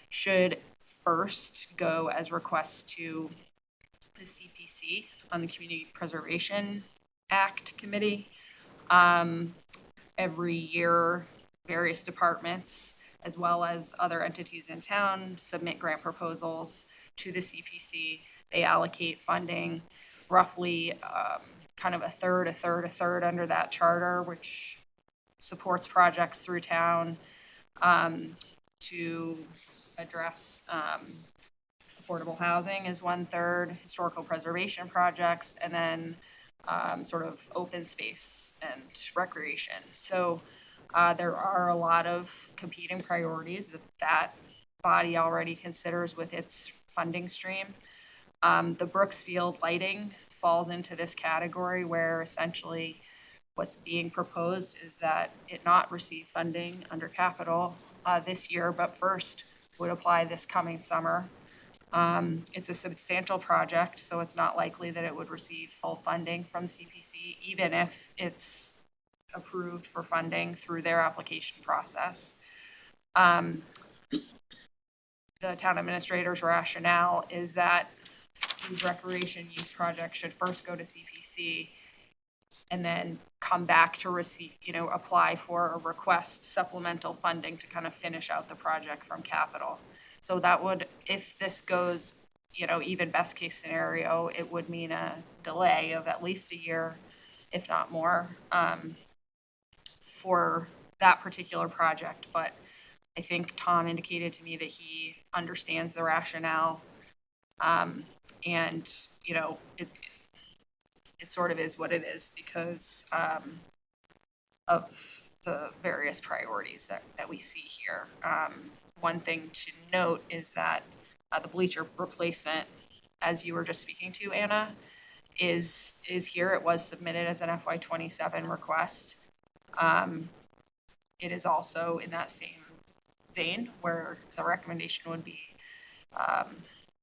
should first go as requests to the CPC on the Community Preservation Act Committee. Every year, various departments, as well as other entities in town, submit grant proposals to the CPC. They allocate funding, roughly kind of a third under that charter, which supports projects through town to address affordable housing is 1/3, historical preservation projects, and then sort of open space and recreation. So there are a lot of competing priorities that body already considers with its funding stream. The Brooksfield lighting falls into this category where essentially what's being proposed is that it not receive funding under capital this year, but first would apply this coming summer. It's a substantial project, so it's not likely that it would receive full funding from CPC, even if it's approved for funding through their application process. The town administrator's rationale is that these recreation use projects should first go to CPC and then come back to receive, apply for a request supplemental funding to kind of finish out the project from capital. So that would, if this goes, even best case scenario, it would mean a delay of at least a year, if not more, for that particular project. But I think Tom indicated to me that he understands the rationale. And, it sort of is what it is because of the various priorities that we see here. One thing to note is that the bleacher replacement, as you were just speaking to, Anna, is here. It was submitted as an FY27 request. It is also in that same vein where the recommendation would be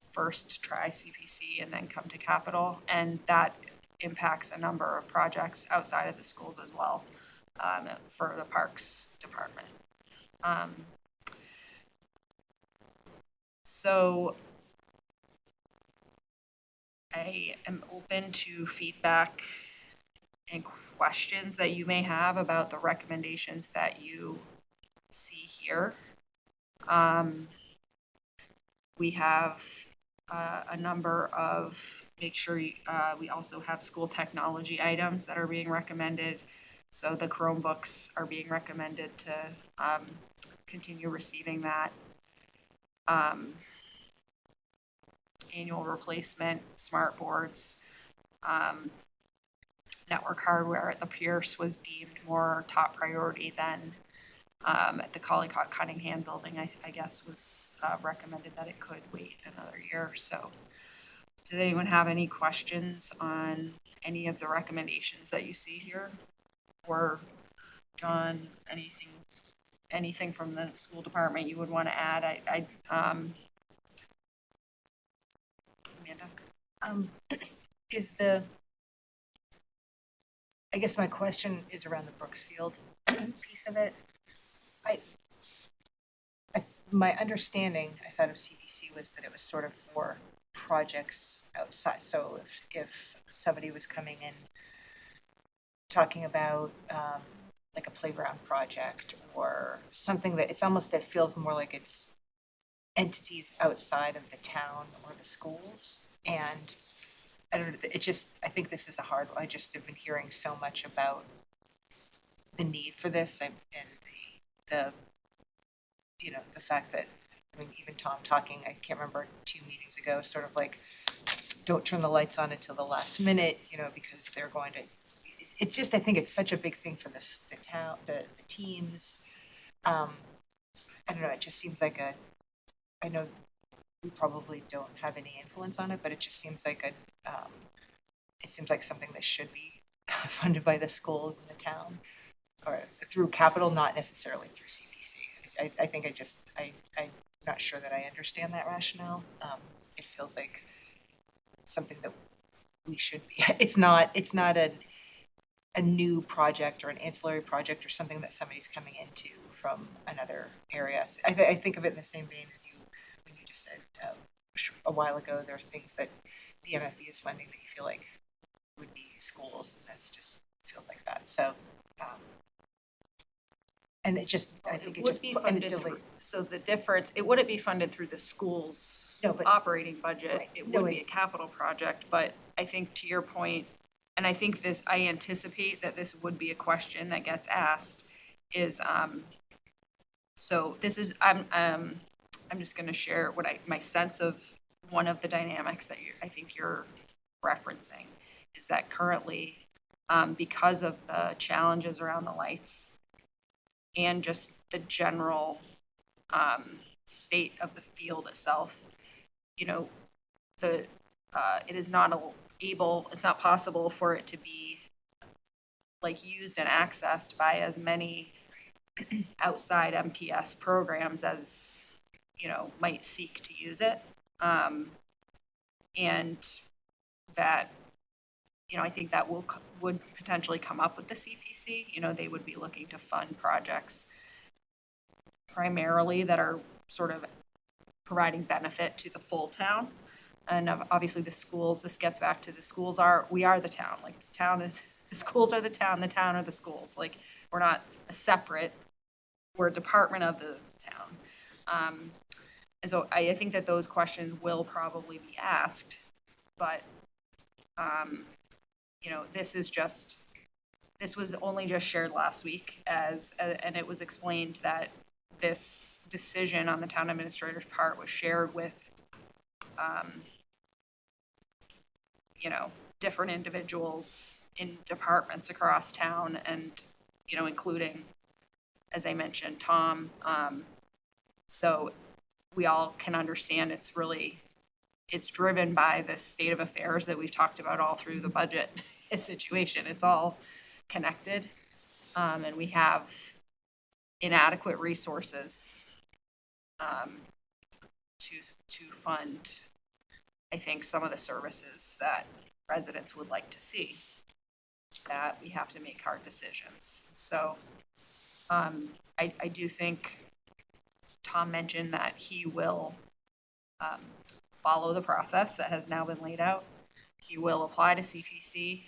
first try CPC and then come to capital, and that impacts a number of projects outside of the schools as well for the Parks Department. So I am open to feedback and questions that you may have about the recommendations that you see here. We have a number of, make sure we also have school technology items that are being recommended. So the Chromebooks are being recommended to continue receiving that. Annual replacement, smart boards, network hardware at the Pierce was deemed more top priority than at the Collycott Cunningham building, I guess was recommended that it could wait another year or so. Does anyone have any questions on any of the recommendations that you see here? Or John, anything from the school department you would want to add? Amanda? I guess my question is around the Brooksfield piece of it. My understanding, I thought of CPC was that it was sort of for projects outside. So if somebody was coming in talking about like a playground project or something that it feels more like it's entities outside of the town or the schools. And I don't know, I think this is a hard one. I just have been hearing so much about the need for this and the fact that, even Tom talking, I can't remember 2 meetings ago, sort of like, don't turn the lights on until the last minute, because they're going to, I think it's such a big thing for the town, the teams. I don't know, it just seems like I know we probably don't have any influence on it, but it just seems like something that should be funded by the schools in the town or through capital, not necessarily through CPC. I think I'm not sure that I understand that rationale. It feels like something that we should be, it's not a new project or an ancillary project or something that somebody's coming into from another area. So I think of it in the same vein as you, when you just said a while ago, there are things that the MFE is funding that you feel like would be schools, and this just feels like that. So, and it just, I think it would just, be and it funded delayed. through, so the difference, it wouldn't be funded through the school's No, but- operating budget. Right. It No, would be a capital project, but I think to your point, and I think this, I anticipate that this would be a question that gets asked, is, so this is, I'm just gonna share what my sense of one of the dynamics that I think you're referencing, is that currently, because of the challenges around the lights and just the general state of the field itself, you know, it is not it's not possible for it to be like used and accessed by as many outside MPS programs as, you know, might seek to use it. And that, you know, I think that would potentially come up with the CPC. You know, they would be looking to fund projects primarily that are sort of providing benefit to the full town. And obviously the schools, this gets back to the schools we are the town. Like the town is, the schools are the town are the schools. Like we're not we're a department of the town. And so I think that those questions will probably be asked, but, you know, this was only just shared last week and it was explained that this decision on the town administrator's part was shared with, you know, different individuals in departments across town and, you know, including, as I mentioned, Tom. So we all can understand it's driven by the state of affairs that we've talked about all through the budget situation. It's all connected. And we have inadequate resources to fund, I think, some of the services that residents would like to see, that we have to make hard decisions. So I do think Tom mentioned that he will follow the process that has now been laid out. He will apply to CPC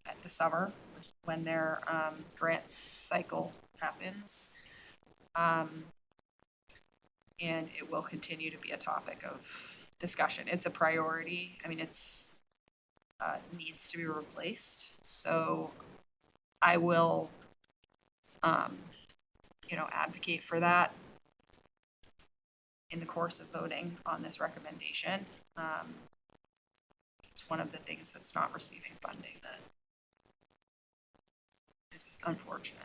at the summer when their grant cycle happens. And it will continue to be a topic of discussion. It's a priority. I mean, it's needs to be replaced. So I will, you know, advocate for that in the course of voting on this recommendation. It's one of the things that's not receiving funding that is unfortunate.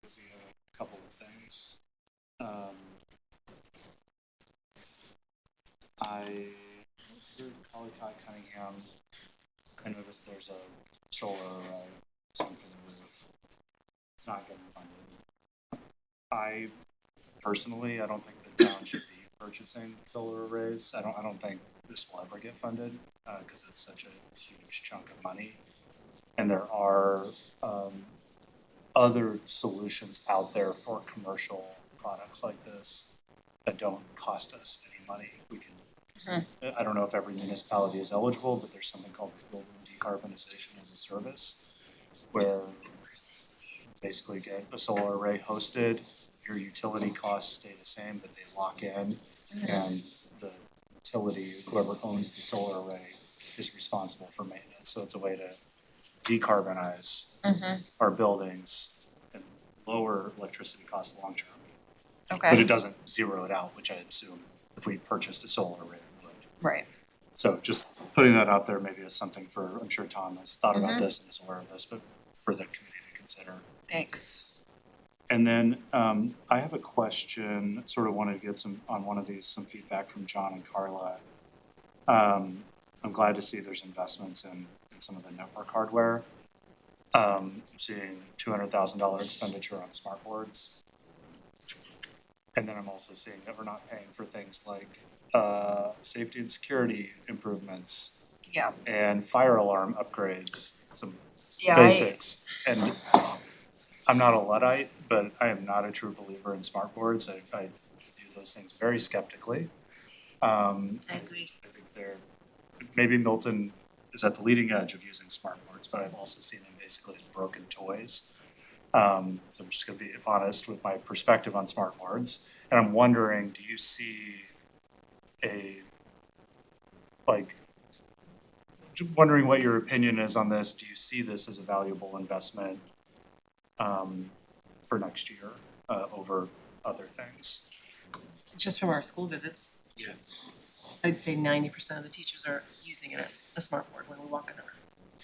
See a couple of things. I heard colleague Cunningham. I noticed there's a solar array for the roof. It's not getting funded. I personally, I don't think the town should be purchasing solar arrays. I don't think this will ever get funded because it's such a huge chunk of money. And there are other solutions out there for commercial products like this that don't cost us any money. We can, I don't know if every municipality is eligible, but there's something called building decarbonization as a service, where you basically get a solar array hosted, your utility costs stay the same, but they lock in, and the utility, whoever owns the solar array, is responsible for maintenance. So it's a way to decarbonize our buildings and lower electricity costs long term. Okay. But it doesn't zero it out, which I assume if we purchased a solar array, it would. Right. So just putting that out there maybe as something for, I'm sure Tom has thought about this and is aware of this, but for the committee to consider. Thanks. And then I have a question, sort of wanted to get some feedback from John and Carla. I'm glad to see there's investments in some of the network hardware. I'm seeing $200,000 expenditure on smart boards. And then I'm also seeing that we're not paying for things like safety and security improvements Yeah. and fire alarm upgrades, some Yeah, basics. And I'm not a Luddite, but I am not a true believer in smart boards. I view those things very skeptically. I agree. I think maybe Milton is at the leading edge of using smart boards, but I've also seen them basically as broken toys. So I'm just gonna be honest with my perspective on smart boards. And I'm wondering, do you see wondering what your opinion is on this? Do you see this as a valuable investment for next year over other things? Just from our school visits. Yeah. I'd say 90% of the teachers are using a smart board when we walk in the room.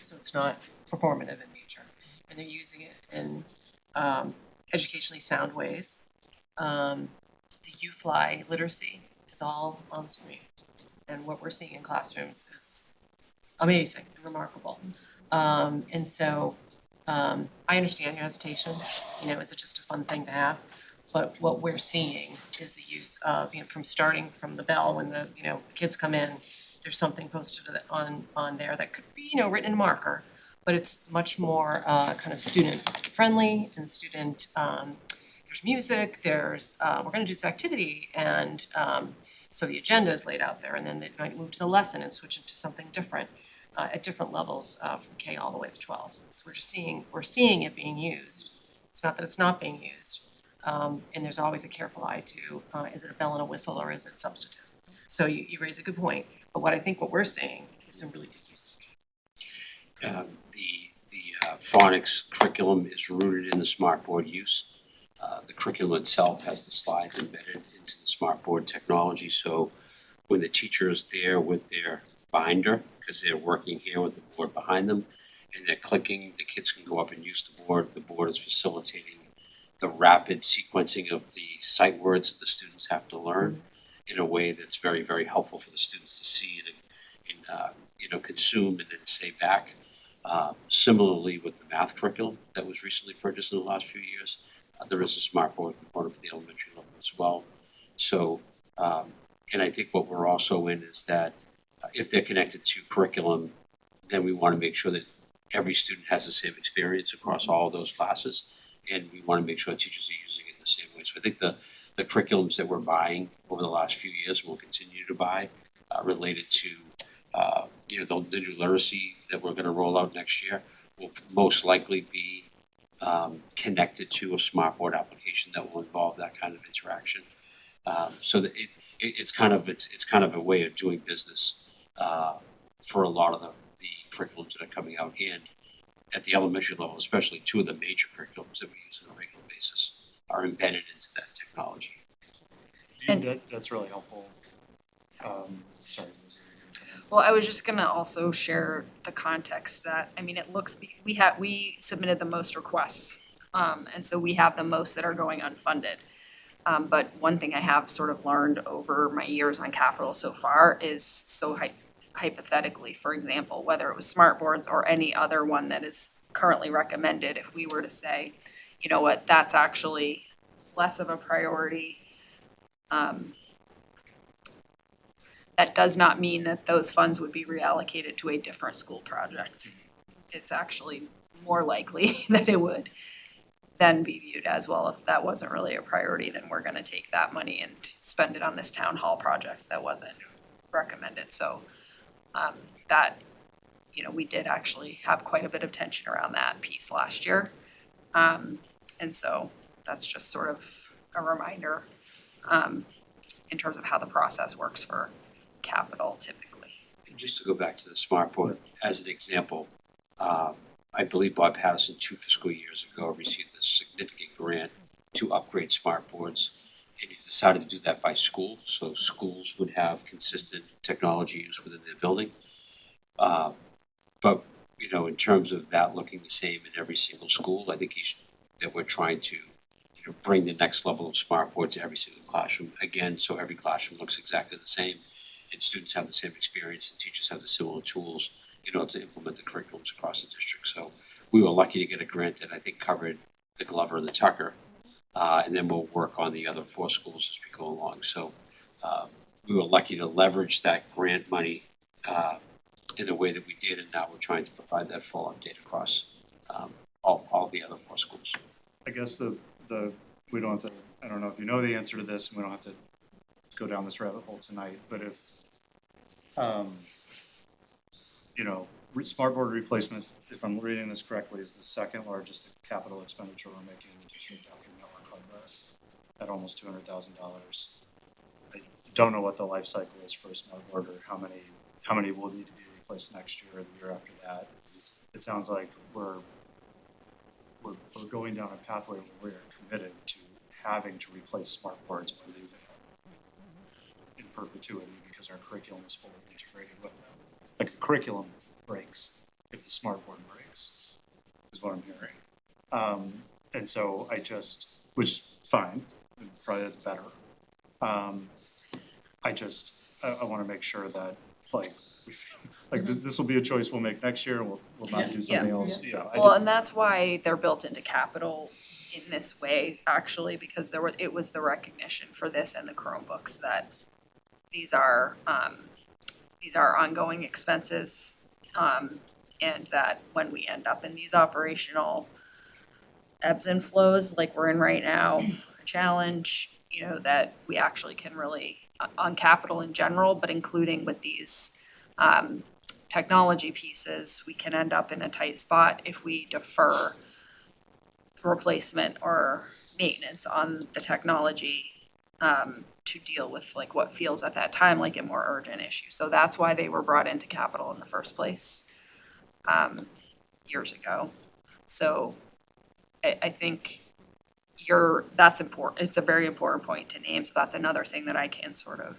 So it's not performative in nature. And they're using it in educationally sound ways. The U-Fly literacy is all on screen. And what we're seeing in classrooms is amazing and remarkable. And so I understand your hesitation. Is it just a fun thing to have? But what we're seeing is the use of, from starting from the bell when the kids come in, there's something posted on there that could be, written in marker, but it's much more kind of student friendly and student, there's music, there's, we're gonna do this activity, and so the agenda is laid out there, and then they might move to the lesson and switch into something different at different levels from K all the way to 12. So we're seeing it being used. It's not that it's not being used. And there's always a careful eye to, is it a bell and a whistle or is it substantive? So you raise a good point, but what we're seeing is some really good usage. The phonics curriculum is rooted in the smartboard use. The curriculum itself has the slides embedded into the smartboard technology, so when the teacher is there with their binder, because they're working here with the board behind them, and they're clicking, the kids can go up and use the board. The board is facilitating the rapid sequencing of the sight words that the students have to learn in a way that's very, very helpful for the students to see and consume and then say back. Similarly with the math curriculum that was recently purchased in the last few years, there is a smartboard component for the elementary level as well. So, and I think what we're also in is that if they're connected to curriculum, then we want to make sure that every student has the same experience across all of those classes. And we want to make sure teachers are using it in the same way. So I think the curriculums that we're buying over the last few years, and we'll continue to buy, related to the new literacy that we're going to roll out next year, will most likely be connected to a smartboard application that will involve that kind of interaction. So that it's kind of a way of doing business for a lot of the curriculums that are coming out, and at the elementary level, especially two of the major curriculums that we use on a regular basis are embedded into that technology. And that's really helpful. Sorry. well, I was just gonna also share the context that, it looks, we submitted the most requests. And so we have the most that are going unfunded. But one thing I have sort of learned over my years on capital so far is hypothetically, for example, whether it was smart boards or any other one that is currently recommended, if we were to say, you know what, that's actually less of a priority, that does not mean that those funds would be reallocated to a different school project. It's actually more likely that it would then be viewed as, well, if that wasn't really a priority, then we're gonna take that money and spend it on this town hall project that wasn't recommended. So that, we did actually have quite a bit of tension around that piece last year. And so that's just sort of a reminder in terms of how the process works for capital typically. And just to go back to the smartboard, as an example, I believe Bob Patterson 2 fiscal years ago received a significant grant to upgrade smartboards, and he decided to do that by school, so schools would have consistent technology use within their building. But in terms of that looking the same in every single school, I think that we're trying to bring the next level of smartboard to every single classroom again, so every classroom looks exactly the same, and students have the same experience, and teachers have the similar tools to implement the curriculums across the district. So we were lucky to get a grant that I think covered the Glover and the Tucker, and then we'll work on the other 4 schools as we go along. So we were lucky to leverage that grant money in the way that we did, and now we're trying to provide that full update across all the other 4 schools. I guess we don't have to, I don't know if you know the answer to this, and we don't have to go down this rabbit hole tonight, but if, you know, smartboard replacement, if I'm reading this correctly, is the second largest capital expenditure we're making in the district after network hardware at almost $200,000. I don't know what the life cycle is for a smartboard or how many will need to be replaced next year or the year after that. It sounds like we're going down a pathway where we're committed to having to replace smartboards by leaving it in perpetuity because our curriculum is fully integrated with them. Like the curriculum breaks if the smartboard breaks, is what I'm hearing. And so which is fine, probably that's better. I want to make sure that this will be a choice we'll make next year. We'll not do something else. You know, Well, and that's why they're built into capital in this way, actually, because it was the recognition for this and the Chromebooks that these are ongoing expenses, and that when we end up in these operational ebbs and flows like we're in right now, a challenge, you know, that we actually can really, on capital in general, but including with these technology pieces, we can end up in a tight spot if we defer replacement or maintenance on the technology to deal with like what feels at that time like a more urgent issue. So that's why they were brought into capital in the first place years ago. So I think that's important. It's a very important point to name. So that's another thing that I can sort of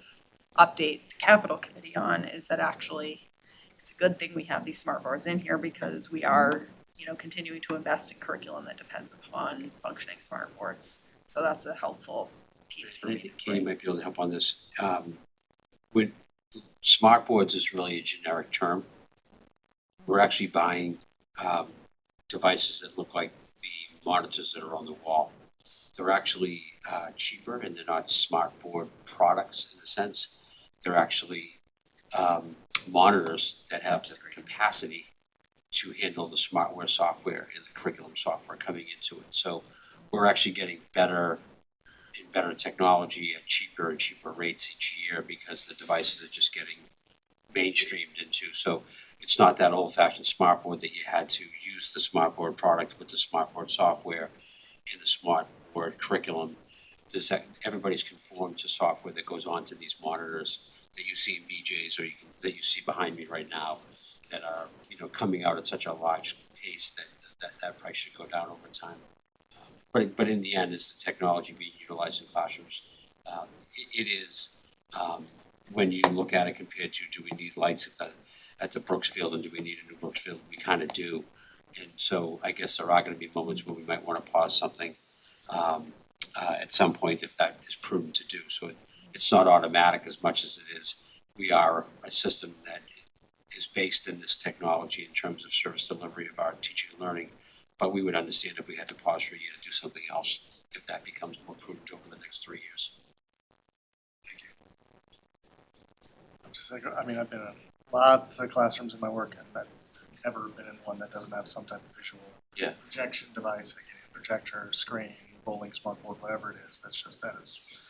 update the capital committee on, is that actually it's a good thing we have these smart boards in here because we are, you know, continuing to invest in curriculum that depends upon functioning smart boards. So that's a helpful piece for I me. think Katie might be able to help on this. With smart boards is really a generic term. We're actually buying devices that look like the monitors that are on the wall. They're actually cheaper, and they're not smart board products in the sense. They're actually monitors that have the capacity to handle the smartware software and the curriculum software coming into it. So we're actually getting better and better technology at cheaper and cheaper rates each year because the devices are just getting mainstreamed into. So it's not that old-fashioned smartboard that you had to use the smartboard product with the smartboard software and the smartboard curriculum. Everybody's conformed to software that goes onto these monitors that you see in BJ's or that you see behind me right now that are, you know, coming out at such a large pace that price should go down over time. But in the end, is the technology being utilized in classrooms? It is, when you look at it compared to, do we need lights at the Brooksfield and do we need a new Brooksfield? We kind of do. And so I guess there are going to be moments where we might want to pause something at some point if that is prudent to do. So it's not automatic as much as it is. We are a system that is based in this technology in terms of service delivery of our teaching and learning. But we would understand if we had to pause for a year to do something else, if that becomes more prudent over the next 3 years. Thank you. Just like, I mean, I've been in lots of classrooms in my work, and I've never been in one that doesn't have some type of visual projection device, like a projector, screen, rolling smartboard, whatever it is. That is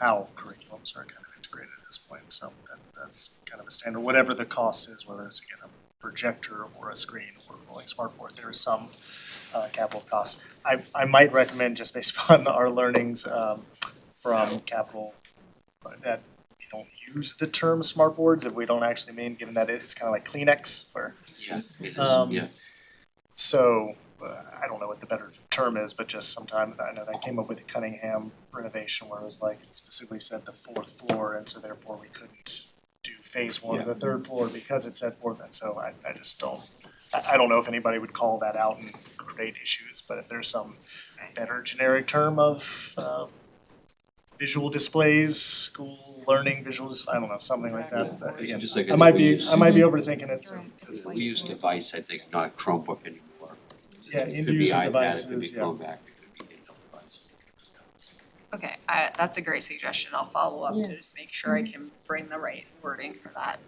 how curriculums are kind of integrated at this point. So that's kind of a standard, whatever the cost is, whether it's again a projector or a screen or a rolling smartboard, there is some capital costs. I might recommend, just based upon our learnings from capital, that we don't use the term smartboards if we don't actually mean, given that it's kind of like Kleenex, where It is. so I don't know what the better term is, but just sometime I know that came up with the Cunningham renovation where it was like specifically said the 4th floor, and so therefore we couldn't do phase 1 of the 3rd floor because it said 4th. And so I just don't. I don't know if anybody would call that out and create issues, but if there's some better generic term of visual displays, school learning visuals, I don't know, something like that. Again, Just like I might be overthinking it. So we use device, I think, not Chromebook anymore. Yeah, It could be end-user iPad, it could devices, be yeah. Chromebook, it could be Kindle device. Okay, that's a great suggestion. I'll follow up to just make sure I can bring the right wording for that.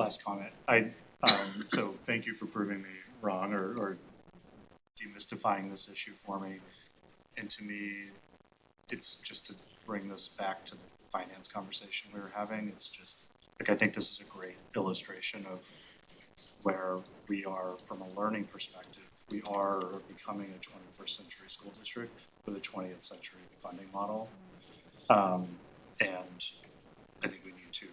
last comment. So thank you for proving me wrong or demystifying this issue for me. And to me, it's just to bring this back to the finance conversation we were having. It's just, like, I think this is a great illustration of where we are from a learning perspective. We are becoming a 21st century school district with a 20th century funding model. And I think we need to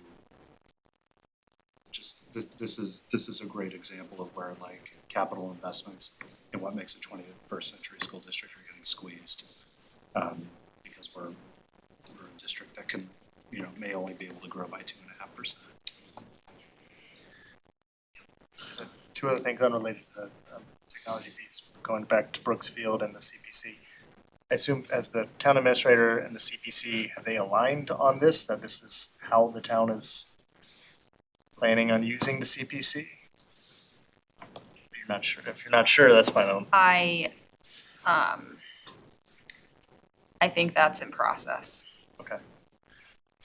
just, this is a great example of where, like, capital investments in what makes a 21st century school district are getting squeezed. Because we're a district that can, may only be able to grow by 2.5%. So two other things unrelated to the technology piece, going back to Brooks Field and the CPC. I assume as the town administrator and the CPC, have they aligned on this, that this is how the town is planning on using the CPC? You're not sure. If you're not sure, that's fine. I think that's in process. Okay.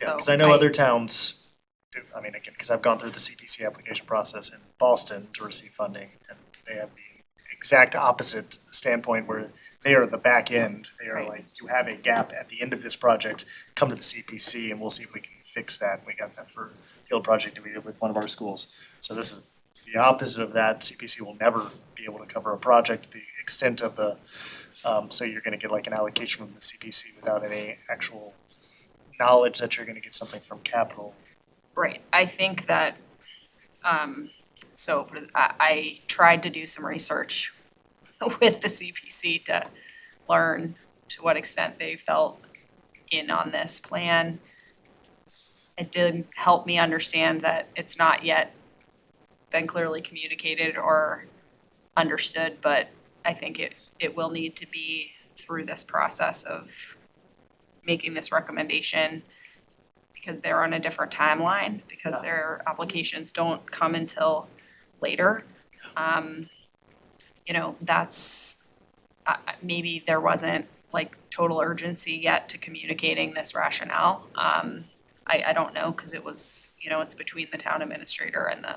Yeah, So because I know other towns do, I mean, again, because I've gone through the CPC application process in Boston to receive funding, and they have the exact opposite standpoint where they are the back end. They are Right. like, you have a gap at the end of this project, come to the CPC and we'll see if we can fix that. We got that for a field project that we did with one of our schools. So this is the opposite of that. CPC will never be able to cover a project the extent of the, so you're gonna get like an allocation from the CPC without any actual knowledge that you're gonna get something from capital. Right, I think that, so I tried to do some research with the CPC to learn to what extent they felt in on this plan. It did help me understand that it's not yet been clearly communicated or understood, but I think it will need to be through this process of making this recommendation, because they're on a different timeline, because their applications don't come until later. That's, maybe there wasn't like total urgency yet to communicating this rationale. I don't know, because it was, it's between the town administrator and the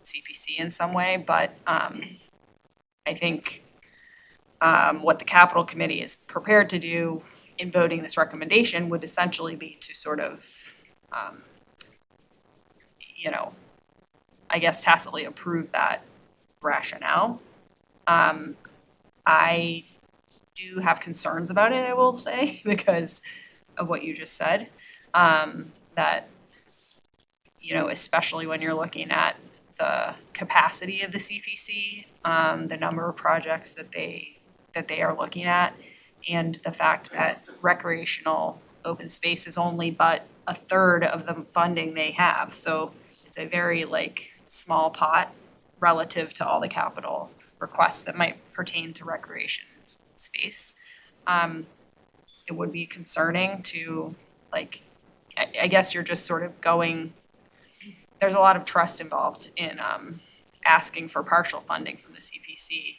CPC in some way, but I think what the capital committee is prepared to do in voting this recommendation would essentially be to sort of, I guess tacitly approve that rationale. I do have concerns about it, I will say, because of what you just said. That, especially when you're looking at the capacity of the CPC, the number of projects that they are looking at, and the fact that recreational open space is only but a third of the funding they have. So it's a very small pot relative to all the capital requests that might pertain to recreation space. It would be concerning to I guess you're just sort of going, there's a lot of trust involved in asking for partial funding from the CPC,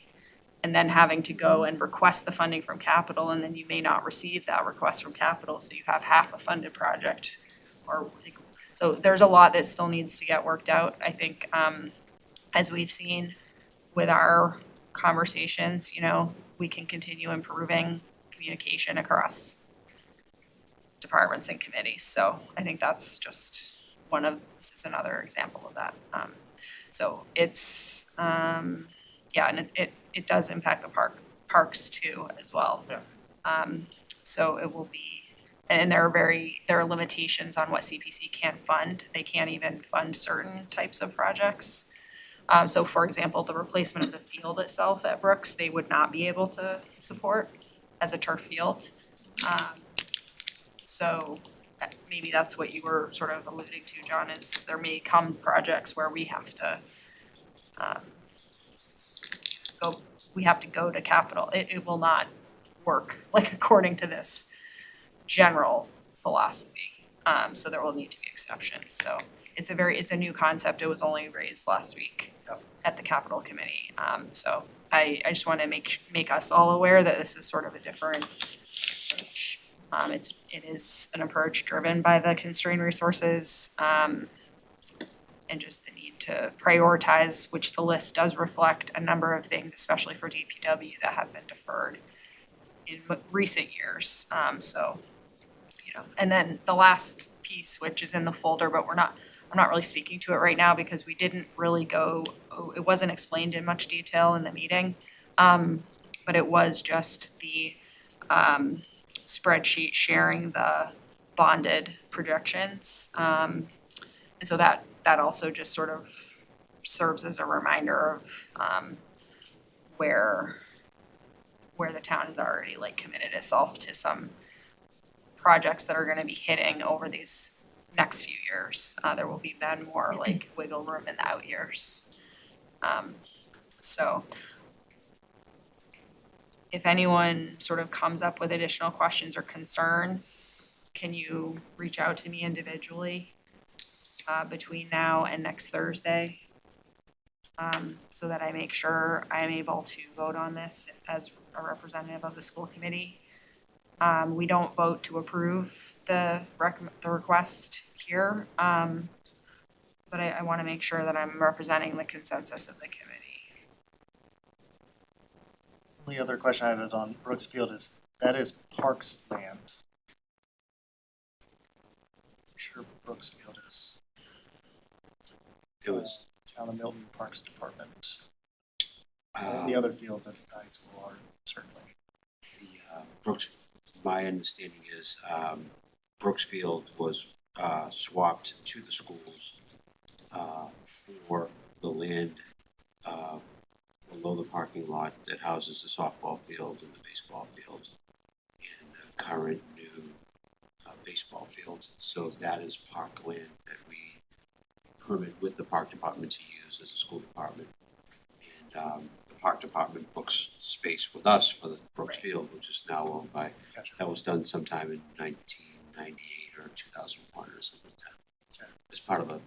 and then having to go and request the funding from capital, and then you may not receive that request from capital, so you have half a funded project. So there's a lot that still needs to get worked out. I think as we've seen with our conversations, we can continue improving communication across departments and committees. So I think that's just this is another example of that. So it's, and it does impact the parks too as well. Yeah. So it will be, and there are limitations on what CPC can fund. They can't even fund certain types of projects. So for example, the replacement of the field itself at Brooks, they would not be able to support as a turf field. So maybe that's what you were sort of alluding to, John, is there may come projects where we have to go to capital. It will not work according to this general philosophy. So there will need to be exceptions. So it's a new concept. It was only raised last week at the capital committee. So I just want to make us all aware that this is sort of a different approach. It is an approach driven by the constrained resources, and just the need to prioritize, which the list does reflect a number of things, especially for DPW, that have been deferred in recent years. So, you know, and then the last piece, which is in the folder, but I'm not really speaking to it right now because we didn't really it wasn't explained in much detail in the meeting. But it was just the spreadsheet sharing the bonded projections. And so that also just sort of serves as a reminder of where the town has already like committed itself to some projects that are gonna be hitting over these next few years. There will be then more like wiggle room in the out years. So if anyone sort of comes up with additional questions or concerns, can you reach out to me individually between now and next Thursday? So that I make sure I'm able to vote on this as a representative of the school committee. We don't vote to approve the request here, but I want to make sure that I'm representing the consensus of the committee. The other question I had is on Brooks Field that is Parks land. I'm sure Brooks Field is. It was, Town of Milton Parks Department. The other fields at the high school are certainly. Brooks, my understanding is, Brooksfield was, swapped to the schools, for the land, below the parking lot that houses the softball field and the baseball field and the current new, baseball field. So that is park land that we permit with the park department to use as a school department. And, the park department books space with us for the Brooks Field, which is now owned by, Gotcha. that was done sometime in 1998 or 2001 or something like that. Okay. As part of the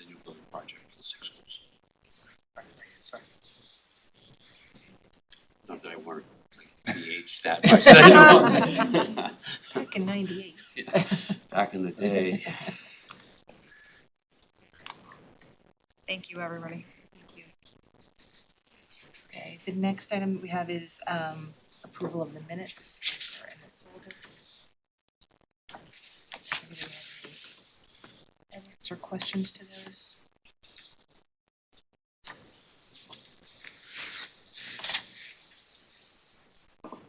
new building project for the 6 schools. Sorry. Not that I weren't like de-aged that much. I know. Back in '98. Yeah, back in the day. Thank you, everybody. Thank you. Okay, the next item we have is approval of the minutes that are in the folder. Anybody have any edits or questions to those?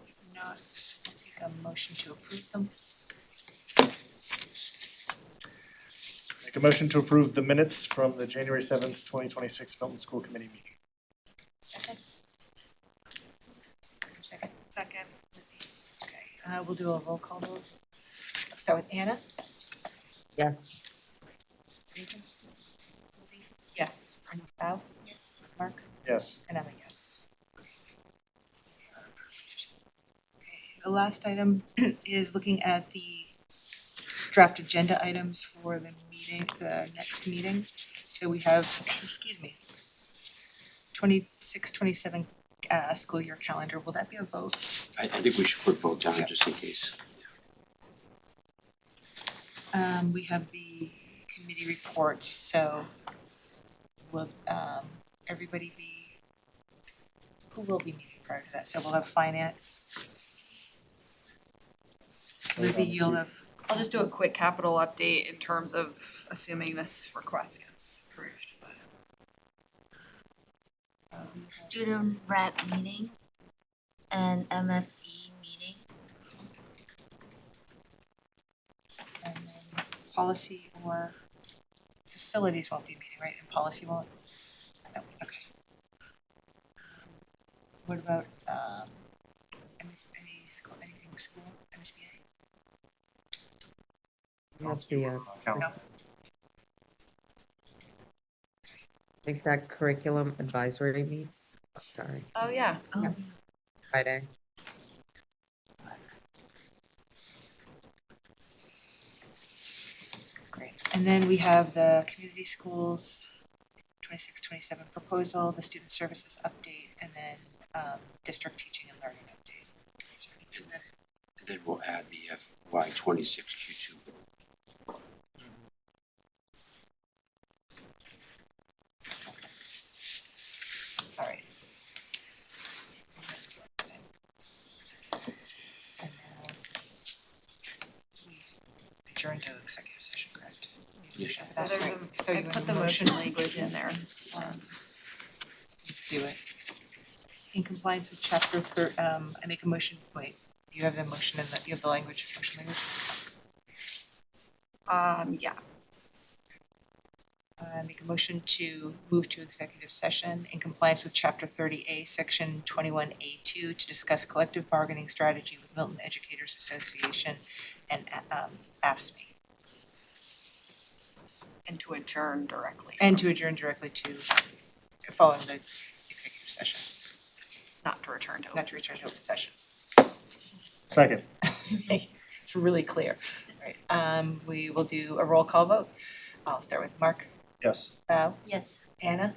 If not, we'll take a motion to approve them. Make a motion to approve the minutes from the January 7th, 2026 Milton School Committee meeting. Second? Second? Second. Okay, we'll do a roll call vote. I'll start with Anna. Yes. Nathan? Lindsay? Yes. And Val? Yes. Mark? Yes. And I'm a yes. Okay, the last item is looking at the draft agenda items for the meeting, the next meeting. So we have, 26, 27 school year calendar. Will that be a vote? I think we should put vote down just in case. We have the committee reports, so will everybody be, who will be meeting prior to that? So we'll have finance. Lizzie, you'll have, I'll just do a quick capital update in terms of assuming this request gets approved. Student rep meeting and MFE meeting. and then policy or facilities won't be meeting, right? And policy won't? No, okay. What about any school, anything with school, MSBA? That's the, Count. No. I think that curriculum advisory meets, sorry, Oh, yeah. Oh, Yeah. Friday. Great. And then we have the community schools 26, 27 proposal, the student services update, and then district teaching and learning update. And then we'll add the FY 26 Q2 vote. adjourn to executive session, correct? Yes. So there's So I you put want the a motion language in there. Do it. In compliance with chapter I make a motion, wait, you have the motion and you have the language, motion language? Yeah, I make a motion to move to executive session in compliance with chapter 30A, section 21A2 to discuss collective bargaining strategy with Milton Educators Association and AFSCME. and to adjourn directly. And to adjourn directly to, following the executive session, Not to return to. not to return to open session. Second. It's really clear. Right. We will do a roll call vote. I'll start with Mark, Yes. Val, Yes. Anna,